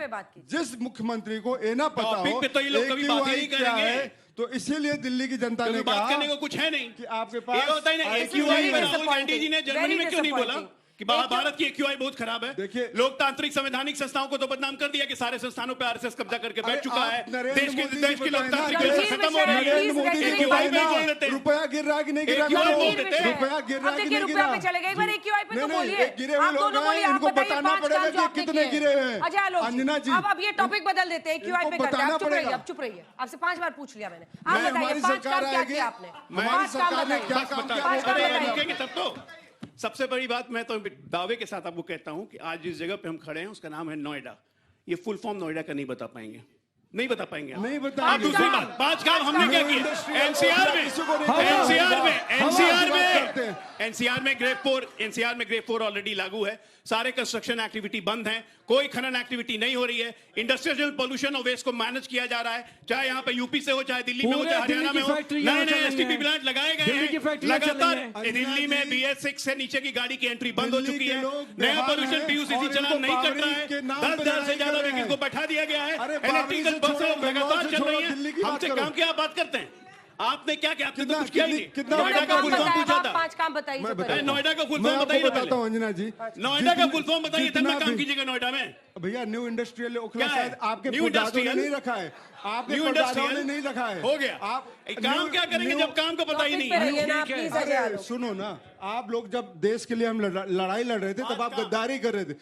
जिस मुख्यमंत्री को ये ना पता हो तो ये लोग कभी बात ही नहीं करेंगे। तो इसीलिए दिल्ली की जनता ने बात करने को कुछ है नहीं कि आपके पास होता ही नहीं। AQI में राहुल गांधी जी ने जर्मनी में क्यों नहीं बोला कि भारत की AQI बहुत खराब है? देखिए लोकतांत्रिक संवैधानिक संस्थाओं को तो बदनाम कर दिया कि सारे संस्थानों पे RSS कब्जा करके बैठ चुका है, देश की लोकतांत्रिक व्यवस्था खत्म हो रही है। AQI में बोल देते हैं, रुपया गिर रहा है कि नहीं गिर रहा है, रुपया गिर रहा है कि नहीं गिर रहा है, चलेगा एक बार AQI पे तो बोलिए। गिरे हुए लोग हैं, इनको बताना पड़ेगा कि कितने गिरे हैं। अंजना जी अब ये टॉपिक बदल देते हैं, AQI पे करते हैं। आप चुप रहिए, अब चुप रहिए, आपसे 5 बार पूछ लिया मैंने। आप बताइए 5 काम क्या किया आपने? हमारी सरकार ने क्या काम किया? रुकेंगे तब तो। सबसे बड़ी बात मैं तो दावे के साथ आपको कहता हूं कि आज जिस जगह पे हम खड़े हैं उसका नाम है नोएडा। ये फुल फॉर्म नोएडा का नहीं बता पाएंगे, नहीं बता पाएंगे, नहीं बताएंगे। दूसरी बात, 5 काम हमने क्या किया? एनसीआर में ग्रेड 4 ऑलरेडी लागू है, सारे कंस्ट्रक्शन एक्टिविटी बंद हैं, कोई खनन एक्टिविटी नहीं हो रही है, इंडस्ट्रियल पोल्यूशन और वेस्ट को मैनेज किया जा रहा है, चाहे यहाँ पे यूपी से हो, चाहे दिल्ली में हो, चाहे हरियाणा में हो। नए STP प्लांट लगाए गए हैं लगातार। दिल्ली में BS6 से नीचे की गाड़ी की एंट्री बंद हो चुकी है, नया पोल्यूशन PUCC चलान नहीं कर रहा है, 10,000 से ज्यादा व्हीकल को बैठा दिया गया है, इलेक्ट्रिकल बसें लगातार चल रही है। हमसे काम की आप बात करते हैं, आपने क्या किया? आपने तो कुछ किया ही नहीं। नोएडा का फुल फॉर्म पूछा था, 5 काम बताइए। नोएडा का फुल फॉर्म बताइए। बताता हूँ अंजना जी, नोएडा का फुल फॉर्म बताइए, तब ना काम कीजिएगा नोएडा में। भैया न्यू इंडस्ट्रियल ओखला शायद आपके परदादों ने नहीं रखा है, आपके परदादों ने नहीं रखा है। हो गया। आप काम क्या करेंगे जब काम का पता ही नहीं है? सुनो ना, आप लोग जब देश के लिए हम लड़ाई लड़ रहे थे तब आप गद्दारी कर रहे थे,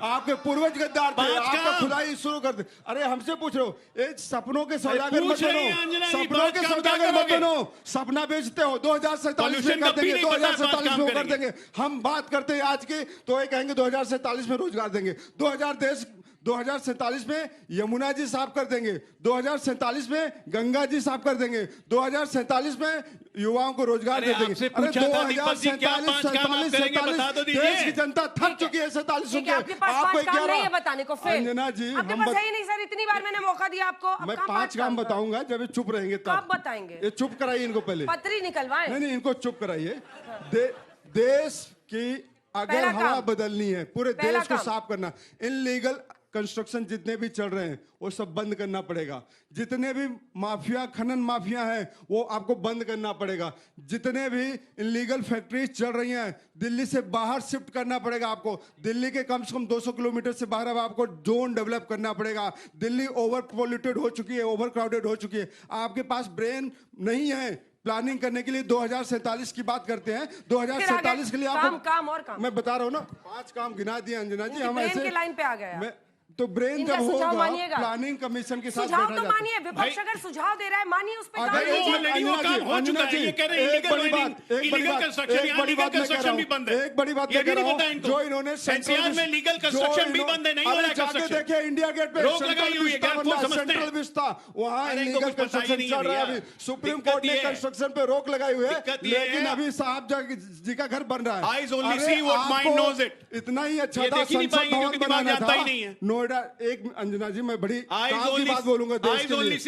आपके पूर्वज गद्दार थे, आपका खुदाई शुरू कर दे। अरे हमसे पूछ रहे हो, सपनों के सौदागर मत बनो, सपनों के सौदागर मत बनो, सपना बेचते हो। 2047 में कर देंगे, 2047 में कर देंगे। हम बात करते हैं आज की तो ये कहेंगे 2047 में रोजगार देंगे, 2047 में यमुना जी साफ कर देंगे, 2047 में गंगा जी साफ कर देंगे, 2047 में युवाओं को रोजगार दे देंगे। अरे 2047 देश की जनता थक चुकी है 47 सुन के। आपको 11 बताने को फिर अंजना जी आपके पास है ही नहीं सर, इतनी बार मैंने मौका दिया आपको। मैं 5 काम बताऊंगा, जब ये चुप रहेंगे तब बताएंगे। ये चुप कराइए इनको पहले, पत्री निकलवाएं। नहीं इनको चुप कराइए। देश की अगर हवा बदलनी है, पूरे देश को साफ करना, इनलीगल कंस्ट्रक्शन जितने भी चल रहे हैं वो सब बंद करना पड़ेगा। जितने भी माफिया, खनन माफिया हैं, वो आपको बंद करना पड़ेगा। जितने भी इलीगल फैक्ट्रीज चल रही हैं, दिल्ली से बाहर शिफ्ट करना पड़ेगा आपको। दिल्ली के कम से कम 200 किलोमीटर से बाहर अब आपको जोन डेवलप करना पड़ेगा। दिल्ली ओवर पोल्यूटेड हो चुकी है, ओवर क्राउडेड हो चुकी है। आपके पास ब्रेन नहीं है प्लानिंग करने के लिए। 2047 की बात करते हैं, 2047 के लिए आपको काम और काम। मैं बता रहा हूँ ना, 5 काम गिना दिए अंजना जी। हम ऐसे लाइन पे आ गए। तो ब्रेन जब होगा प्लानिंग कमीशन के साथ सुझाव तो मानिए, विपक्ष अगर सुझाव दे रहा है मानिए, उस पर एक बड़ी बात मैं कह रहा हूं, जो इन्होंने एनसीआर में लीगल कंस्ट्रक्शन भी बंद है, नहीं हो रहा कंस्ट्रक्शन। देखिए इंडिया गेट पे रोक लगाई हुई है, सेंट्रल विस्ता, वहां इलीगल कंस्ट्रक्शन चल रहा है। अभी सुप्रीम कोर्ट ने कंस्ट्रक्शन पे रोक लगाई हुई है, लेकिन अभी साहब जी का घर बन रहा है। Eyes only see what mind knows it. इतना ही अच्छा था, संसद भवन बनाना था नोएडा। एक अंजना जी, मैं बड़ी काम की बात बोलूंगा देश के लिए।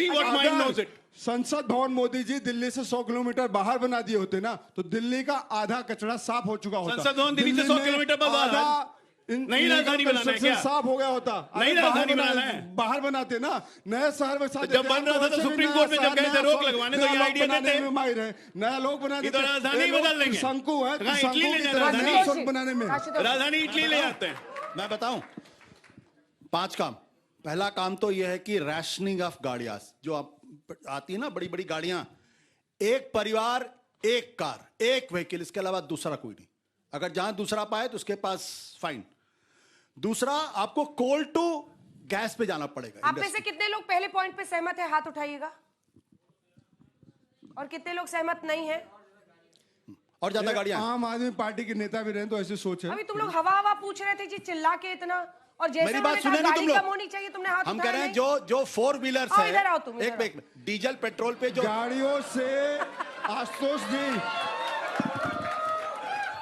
संसद भवन मोदी जी दिल्ली से 100 किलोमीटर बाहर बना दिए होते ना, तो दिल्ली का आधा कचरा साफ हो चुका होता। संसद भवन दिल्ली से 100 किलोमीटर बाहर नहीं राजधानी बनाना है क्या? साफ हो गया होता। नहीं राजधानी बनाना है, बाहर बनाते ना, नए शहर में साथ। जब बन रहा था तो सुप्रीम कोर्ट में जब गए थे रोक लगवाने, तो ये आइडिया देते में माहिर है, नया लोग बना देते। राजधानी बदल देंगे, शंकु है, इटली ले शंकु बनाने में राजधानी इटली ले जाते हैं। मैं बताऊं 5 काम। पहला काम तो यह है कि रैशनिंग ऑफ गाड़ियां जो आप आती है ना, बड़ी बड़ी गाड़ियां, एक परिवार एक कार एक व्हीकल, इसके अलावा दूसरा कोई नहीं। अगर जहां दूसरा पाए तो उसके पास फाइन। दूसरा, आपको कोल टू गैस पे जाना पड़ेगा। आप में से कितने लोग पहले पॉइंट पे सहमत है, हाथ उठाइएगा। और कितने लोग सहमत नहीं है? और ज्यादा गाड़ियां। आम आदमी पार्टी के नेता भी रहे तो ऐसी सोच है। अभी तुम लोग हवा पूछ रहे थे जी, चिल्ला के इतना, और जैसे मेरी बात सुने नहीं तुम लोग। कम होनी चाहिए, तुमने हाथ हम कह रहे हैं जो 4 व्हीलर्स है, इधर आओ तुम, एक डीजल पेट्रोल पे जो गाड़ियों से, आशुतोष जी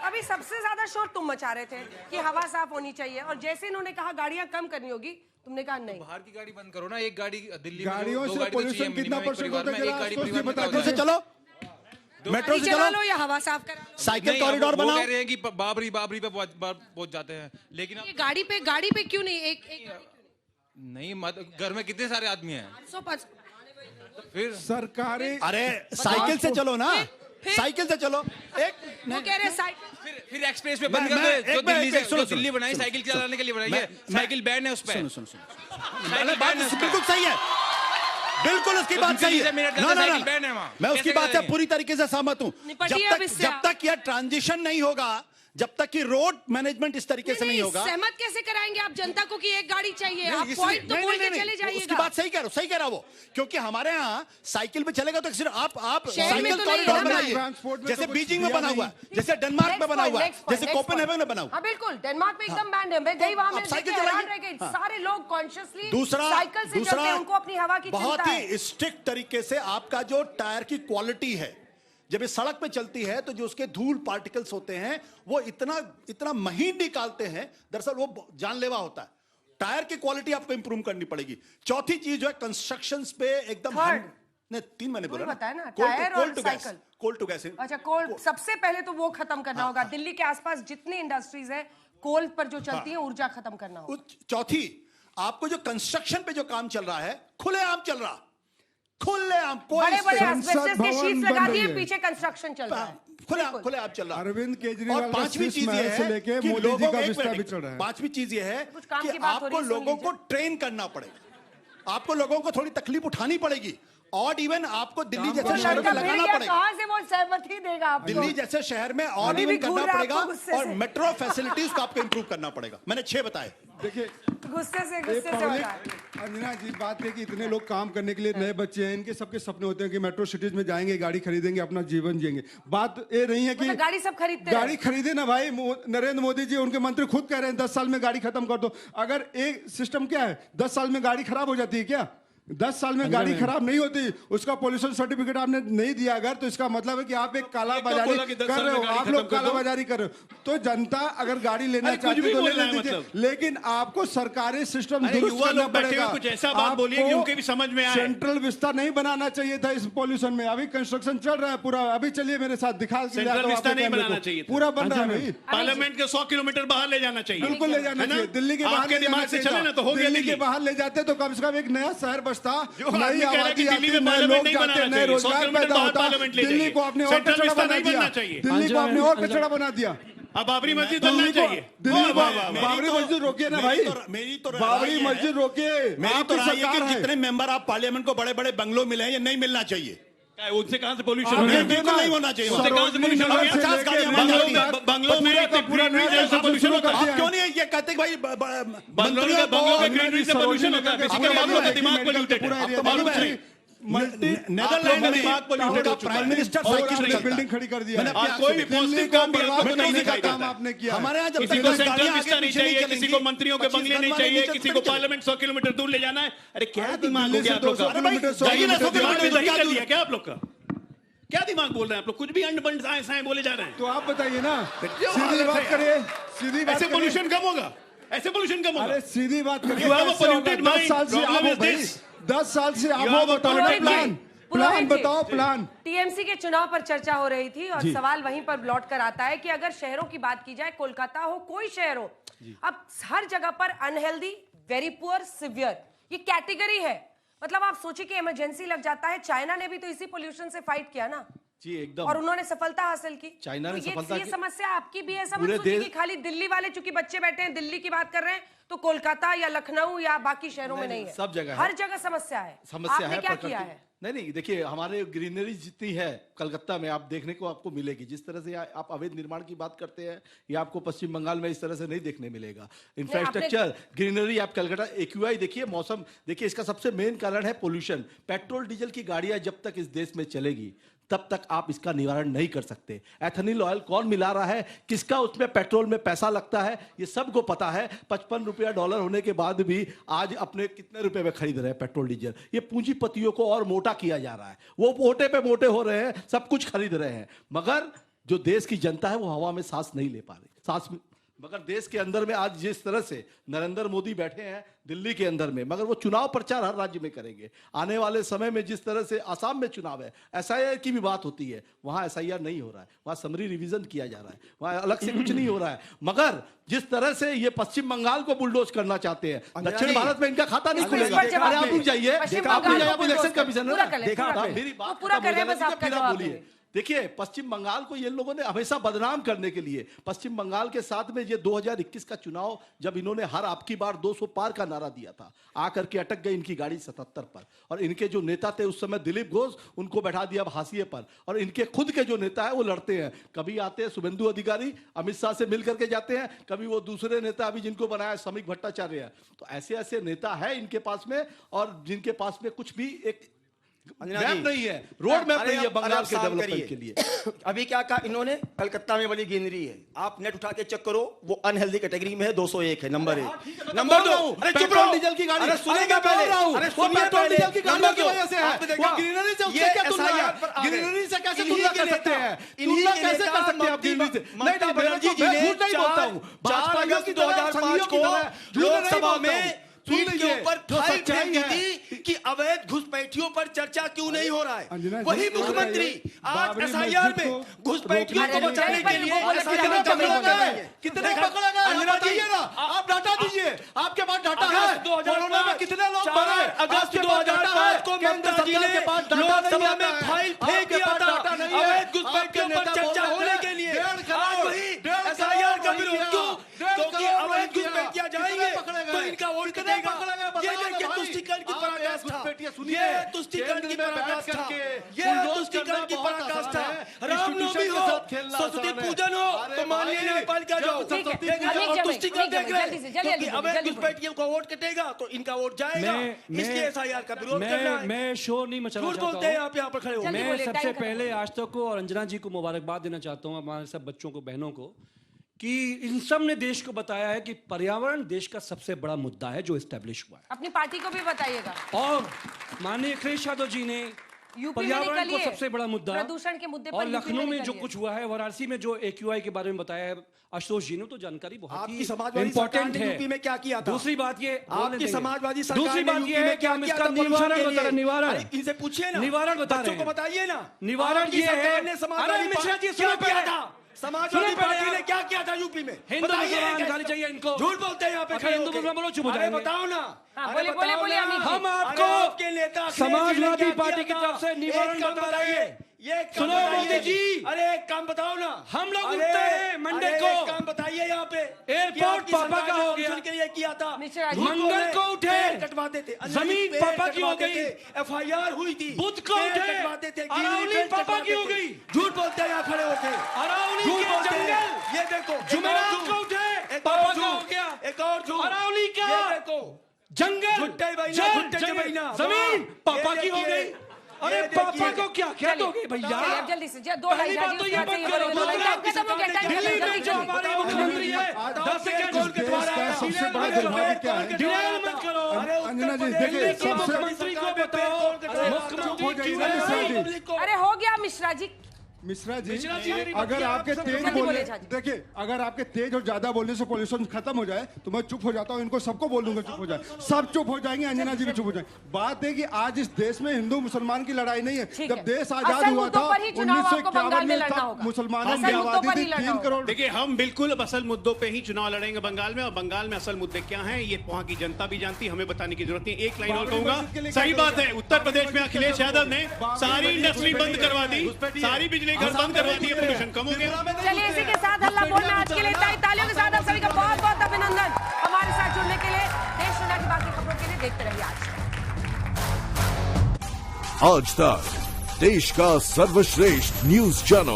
अभी सबसे ज्यादा शोर तुम मचा रहे थे कि हवा साफ होनी चाहिए, और जैसे इन्होंने कहा गाड़ियां कम करनी होगी, तुमने कहा नहीं। बाहर की गाड़ी बंद करो ना, एक गाड़ी दिल्ली गाड़ियों से पोल्यूशन कितना परसेंट होता है? मेट्रो से चलो, मेट्रो से चला लो या हवा साफ करा। साइकिल कॉरिडोर बनाओ। कह रहे हैं कि बाबरी पे पहुंच जाते हैं, लेकिन ये गाड़ी पे क्यों नहीं? एक नहीं, घर में कितने सारे आदमी हैं? 105 फिर सरकारी। अरे साइकिल से चलो ना, साइकिल से चलो। वो कह रहे साइकिल, फिर एक्सप्रेस पे बंद कर दे। जो दिल्ली बनाई साइकिल चलाने के लिए बनाई है, साइकिल बैन है उस पर। सुनो, बिल्कुल सही है, बिल्कुल उसकी बात सही है। मैं उसकी बात से पूरी तरीके से सहमत हूँ। जब तक यह ट्रांजिशन नहीं होगा, जब तक कि रोड मैनेजमेंट इस तरीके से नहीं होगा। सहमत कैसे कराएंगे आप जनता को कि एक गाड़ी चाहिए? आप पॉइंट तो बोल के चले जाइएगा। उसकी बात सही कह रहा वो, क्योंकि हमारे यहाँ साइकिल पे चलेगा तो सिर्फ आप शहर में साइकिल तो कॉरिडोर नहीं बनाइए, जैसे बीजिंग में बना हुआ है, जैसे डेनमार्क में बना हुआ है, जैसे कोपेनहेगन में बना हुआ है। बिल्कुल, डेनमार्क में एकदम बैन है। मैं गई वहां में, साइकिल चलाइए। सारे लोग कॉन्शियसली दूसरा साइकिल से चलते हैं, उनको अपनी हवा की चिंता है। बहुत ही स्ट्रिक्ट तरीके से आपका जो टायर की क्वालिटी है, जब ये सड़क पे चलती है तो जो उसके धूल पार्टिकल्स होते हैं वो इतना महीन निकालते हैं, दरअसल वो जानलेवा होता है। टायर की क्वालिटी आपको इंप्रूव करनी पड़ेगी। चौथी चीज जो है कंस्ट्रक्शंस पे एकदम 3 मैंने बोला ना, टायर और साइकिल, कोल टू गैस। अच्छा, कोल सबसे पहले तो वो खत्म करना होगा। दिल्ली के आसपास जितनी इंडस्ट्रीज है कोल पर जो चलती है, ऊर्जा खत्म करना होगा। चौथी, आपको जो कंस्ट्रक्शन पे जो काम चल रहा है, खुलेआम चल रहा, खुलेआम, बड़े-बड़े एस्बेस्टस के शीट्स लगा दिए, पीछे कंस्ट्रक्शन चल रहा है, खुलेआम चल रहा है। अरविंद केजरीवाल और पांचवी चीज ये है लेके कि मोदी जी का विस्तार भी चल रहा है। पांचवी चीज ये है कि की आपको लोगों को ट्रेन करना पड़ेगा, आपको लोगों को थोड़ी तकलीफ उठानी पड़ेगी, और इवन आपको दिल्ली जैसे शहर में लगाना पड़ेगा। कहां से वो सहमति देगा आपको? दिल्ली जैसे शहर में और इवन करना पड़ेगा, और मेट्रो फैसिलिटीज को आपको इंप्रूव करना पड़ेगा। मैंने 6 बताए। देखिए, गुस्से से अंजना जी, बात है कि इतने लोग काम करने के लिए, नए बच्चे हैं, इनके सबके सपने होते हैं कि मेट्रो सिटीज में जाएंगे, गाड़ी खरीदेंगे, अपना जीवन जिएंगे। बात ये नहीं है कि गाड़ी सब खरीदते, गाड़ी खरीदे ना भाई। नरेंद्र मोदी जी, उनके मंत्री खुद कह रहे हैं 10 साल में गाड़ी खत्म कर दो। अगर एक सिस्टम क्या है, 10 साल में गाड़ी खराब हो जाती है क्या? 10 साल में गाड़ी खराब नहीं होती, उसका पोल्यूशन सर्टिफिकेट आपने नहीं दिया अगर, तो इसका मतलब है कि आप एक कालाबाजारी कर रहे हो, आप लोग कालाबाजारी कर रहे हो। तो जनता अगर गाड़ी लेना चाहती है तो ले लीजिए, लेकिन आपको सरकारी सिस्टम दुरुस्त करना पड़ेगा। कुछ ऐसा बात बोलिए कि उनके भी समझ में आए। सेंट्रल विस्ता नहीं बनाना चाहिए था इस पोल्यूशन में, अभी कंस्ट्रक्शन चल रहा है पूरा, अभी चलिए मेरे साथ दिखा सेंट्रल विस्ता नहीं बनाना चाहिए, पूरा बन रहा है। पार्लियामेंट के 100 किलोमीटर बाहर ले जाना चाहिए, बिल्कुल ले जाना चाहिए। दिल्ली के बाहर दिमाग से चले ना तो हो गया। दिल्ली के बाहर ले जाते तो कम से कम एक नया शहर बसता, नई आबादी आती, में नए लोग जाते, नए रोजगार पैदा होता। दिल्ली को आपने और कचरा बना दिया, दिल्ली को आपने और कचरा बना दिया। अब बाबरी मस्जिद बनना चाहिए। दिल्ली बाबरी मस्जिद रोकिए ना भाई, बाबरी मस्जिद रोकिए। मेरी तो राय है कि जितने मेंबर आप पार्लियामेंट को बड़े बड़े बंगलों मिले हैं ये नहीं मिलना चाहिए। उनसे कहां से पोल्यूशन हो गया? बिल्कुल नहीं होना चाहिए। उनसे कहां से पोल्यूशन हो गया? 50 गाड़ियां बंगलों में पूरा पोल्यूशन होता है। क्यों नहीं ये कहते कि भाई बंगलों के ग्रीनरी से पोल्यूशन होता है। बेसिकली आप लोगों का दिमाग पोल्यूटेड है, आपको मालूम है? नेदरलैंड में दिमाग पोल्यूटेड हो चुका है। प्राइम मिनिस्टर साइकिल बिल्डिंग खड़ी कर दिया। कोई भी पॉजिटिव काम नहीं दिखाई देता। काम आपने किया। हमारे यहाँ किसी को सेंट्रल विस्ता नहीं चाहिए, किसी को मंत्रियों के बंगले नहीं चाहिए, किसी को पार्लियामेंट 100 किलोमीटर दूर ले जाना है। अरे क्या दिमाग हो गया आप लोग का? जाइए ना, 100 किलोमीटर दही कर लिया क्या आप लोग का? क्या दिमाग बोल रहे हैं आप लोग? कुछ भी अंड बंड साए बोले जा रहे हैं। तो आप बताइए ना, सीधी बात करिए, सीधी बात। ऐसे पोल्यूशन कम होगा, ऐसे पोल्यूशन कम होगा। अरे सीधी बात करिए। 10 साल से आप हो भाई, 10 साल से आप हो, बताओ ना प्लान बताओ प्लान। टीएमसी के चुनाव पर चर्चा हो रही थी और सवाल वहीं पर लौट कर आता है कि अगर शहरों की बात की जाए, कोलकाता हो कोई शहर हो, अब हर जगह पर अनहेल्दी, वेरी पुअर, सिवियर ये कैटेगरी है। मतलब आप सोचिए कि इमरजेंसी लग जाता है। चाइना ने भी तो इसी पोल्यूशन से फाइट किया ना जी, एकदम, और उन्होंने सफलता हासिल की। चाइना ने सफलता ये समस्या आपकी भी है। समझ सोचिए कि खाली दिल्ली वाले चूंकि बच्चे बैठे हैं दिल्ली की बात कर रहे हैं, तो कोलकाता या लखनऊ या बाकी शहरों में नहीं है, सब जगह हर जगह समस्या है। आपने क्या किया है? नहीं, देखिए हमारे ग्रीनरी जितनी है कलकत्ता में आप देखने को आपको मिलेगी। जिस तरह से आप अवैध निर्माण की बात करते हैं ये आपको पश्चिम बंगाल में इस तरह से नहीं देखने मिलेगा। इंफ्रास्ट्रक्चर, ग्रीनरी, आप कलकत्ता एक्यूआई देखिए, मौसम देखिए, इसका सबसे मेन कारण है पोल्यूशन। पेट्रोल डीजल की गाड़ियां जब तक इस देश में चलेगी तब तक आप इसका निवारण नहीं कर सकते। एथेनॉल ऑयल कौन मिला रहा है, किसका उसमें पेट्रोल में पैसा लगता है, ये सबको पता है। 55 रुपया डॉलर होने के बाद भी आज अपने कितने रुपए में खरीद रहे हैं पेट्रोल डीजल। ये पूंजीपतियों को और मोटा किया जा रहा है, वो मोटे पे मोटे हो रहे हैं, सब कुछ खरीद रहे हैं, मगर जो देश की जनता है वो हवा में सांस नहीं ले पा रही। मगर देश के अंदर में आज जिस तरह से नरेंद्र मोदी बैठे हैं दिल्ली के अंदर में, मगर वो चुनाव प्रचार हर राज्य में करेंगे। आने वाले समय में जिस तरह से आसाम में चुनाव है, एसआईआर की भी बात होती है, वहां एसआईआर नहीं हो रहा है, वहां समरी रिवीजन किया जा रहा है, वहां अलग से कुछ नहीं हो रहा है। मगर जिस तरह से ये पश्चिम बंगाल को बुलडोज करना चाहते हैं, दक्षिण भारत में इनका खाता नहीं खुलेगा। अरे आप रुक जाइए, इलेक्शन कमीशन देखा मेरी बात पूरा बोलिए। देखिए पश्चिम बंगाल को ये लोगों ने हमेशा बदनाम करने के लिए, पश्चिम बंगाल के साथ में ये 2021 का चुनाव जब इन्होंने हर आपकी बार 200 पार का नारा दिया था, आकर के अटक गई इनकी गाड़ी 77 पर। और इनके जो नेता थे उस समय दिलीप घोष, उनको बैठा दिया हाशिए पर। और इनके खुद के जो नेता है वो लड़ते हैं, कभी आते हैं शुभेंदु अधिकारी अमित शाह से मिल करके जाते हैं, कभी वो दूसरे नेता अभी जिनको बनाया समीक भट्टाचार्य है। तो ऐसे ऐसे नेता है इनके पास में, और जिनके पास में कुछ भी एक मैप नहीं है, रोड मैप नहीं है बंगाल के डेवलपमेंट के लिए। अभी क्या कहा इन्होंने, कलकत्ता में बड़ी ग्रीनरी है, आप नेट उठा के चेक करो, वो अनहेल्दी कैटेगरी में है, 201 है, नंबर 1। नंबर 2, अरे चुप रहो, डीजल की गाड़ी, अरे सुनेगा पहले, अरे सुनिए पहले, डीजल की गाड़ी की वजह से है, वो ग्रीनरी से उससे क्या तुलना है? ग्रीनरी से कैसे तुलना कर सकते हैं? तुलना कैसे कर सकते हैं आप ग्रीनरी से? ममता बनर्जी जी ने 4 अगस्त 2005 को लोकसभा में फील्ड के ऊपर फाइल फेंक दी थी कि अवैध घुसपैठियों पर चर्चा क्यों नहीं हो रहा है। वही मुख्यमंत्री आज एसआईआर में घुसपैठियों को बचाने के लिए कितने पकड़ा गए बताइए ना, आप डाटा दीजिए, आपके पास डाटा है, कोरोना में कितने लोग मरे? अगस्त 2005 को ममता जी ने लोकसभा में फाइल फेंक दिया था अवैध घुसपैठियों पर चर्चा होने के लिए। आज वही एसआईआर का विरोध क्यों? क्योंकि अवैध घुसपैठियां जाएंगे तो इनका वोट कटेगा। ये देखिए तुष्टिकरण की पराकाष्ठा, ये तुष्टिकरण की पराकाष्ठा, ये तुष्टिकरण की पराकाष्ठा। रामनवमी हो, सरस्वती पूजन हो तो माननीय न्यायपालिका जाओ, और तुष्टिकरण देख रहे हैं क्योंकि अवैध घुसपैठियों का वोट कटेगा तो इनका वोट जाएगा, इसलिए एसआईआर का विरोध करना है। मैं शोर नहीं मचाना चाहता हूं, बोलते हैं आप यहाँ पर खड़े हो। मैं सबसे पहले आज तक को और अंजना जी को मुबारकबाद देना चाहता हूँ, हमारे सब बच्चों को, बहनों को, कि इन सब ने देश को बताया है कि पर्यावरण देश का सबसे बड़ा मुद्दा है जो एस्टेब्लिश हुआ है। अपनी पार्टी को भी बताइएगा। और माननीय अखिलेश यादव जी ने पर्यावरण को सबसे बड़ा मुद्दा, प्रदूषण के मुद्दे पर, और लखनऊ में जो कुछ हुआ है, वाराणसी में जो AQI के बारे में बताया है आशुतोष जी ने, तो जानकारी बहुत ही इंपॉर्टेंट है। यूपी में क्या किया था? दूसरी बात ये, आपकी समाजवादी सरकार दूसरी बात ये है कि हम इसका निवारण इनसे पूछिए ना, निवारण बता रहे हैं, बच्चों को बताइए ना। निवारण ये है। अरे मिश्रा जी सुनो, क्या था समाजवादी पार्टी ने क्या किया था यूपी में? हिंदू मुसलमान गाली चाहिए इनको, झूठ बोलते हैं यहाँ पे। हिंदू मुसलमान बोलो, चुप हो जाएंगे। बताओ ना, बोले हम आपको नेता समाजवादी पार्टी की तरफ से निवारण बता रहे हैं। ये सुनो मोदी जी, अरे एक काम बताओ ना। हम लोग उठते हैं मंडे को, एक काम बताइए यहाँ पे। एयरपोर्ट पापा का हो गया, के लिए किया था। मंगल को उठे, कटवाते थे। जमीन पापा की हो गई, FIR हुई थी। बुध को उठे, कटवाते थे। अरावली पापा की हो गई। झूठ बोलते हैं यहाँ खड़े होके। अरावली के जंगल, ये देखो जुमेरात को उठे, पापा का हो गया। एक और झूठ, अरावली का ये देखो जंगल, जमीन पापा की हो गई। अरे पापा को क्या कह दोगे भैया? जल्दी से पहली बात तो ये मत करो। दिल्ली में जो हमारे मुख्यमंत्री है 10 सेकंड बोल के सबसे बड़ा दुर्भाग्य क्या है? डिलेल मत करो। अंजना जी देखिए, सबसे मुख्यमंत्री को बताओ, मुख्यमंत्री क्यों? अरे हो गया मिश्रा जी। मिश्रा जी अगर आपके तेज बोलने, देखिए अगर आपके तेज और ज्यादा बोलने से पोल्यूशन खत्म हो जाए तो मैं चुप हो जाता हूँ, इनको सबको बोल दूंगा चुप हो जाए, सब चुप हो जाएंगे, अंजना जी भी चुप हो जाएंगे। बात है कि आज इस देश में हिंदू मुसलमान की लड़ाई नहीं है। जब देश आजाद हुआ था 1951 में तब मुसलमानों की आबादी थी 3 करोड़। देखिए हम बिल्कुल असल मुद्दों पे ही चुनाव लड़ेंगे बंगाल में, और बंगाल में असल मुद्दे क्या हैं ये वहाँ की जनता भी जानती है, हमें बताने की जरूरत नहीं। एक लाइन और कहूंगा, सही बात है उत्तर प्रदेश में अखिलेश यादव ने सारी इंडस्ट्री बंद करवा दी, सारी बिजली घर बंद करवा दी, प्रदूषण कम हो गया। चलिए इसी के साथ हल्ला बोलना आज के लिए तालियों के साथ आप सभी का बहुत बहुत अभिनंदन हमारे साथ जुड़ने के लिए। देश दुनिया की बाकी खबरों के लिए देखते रहिए आज तक, देश का सर्वश्रेष्ठ न्यूज चैनल।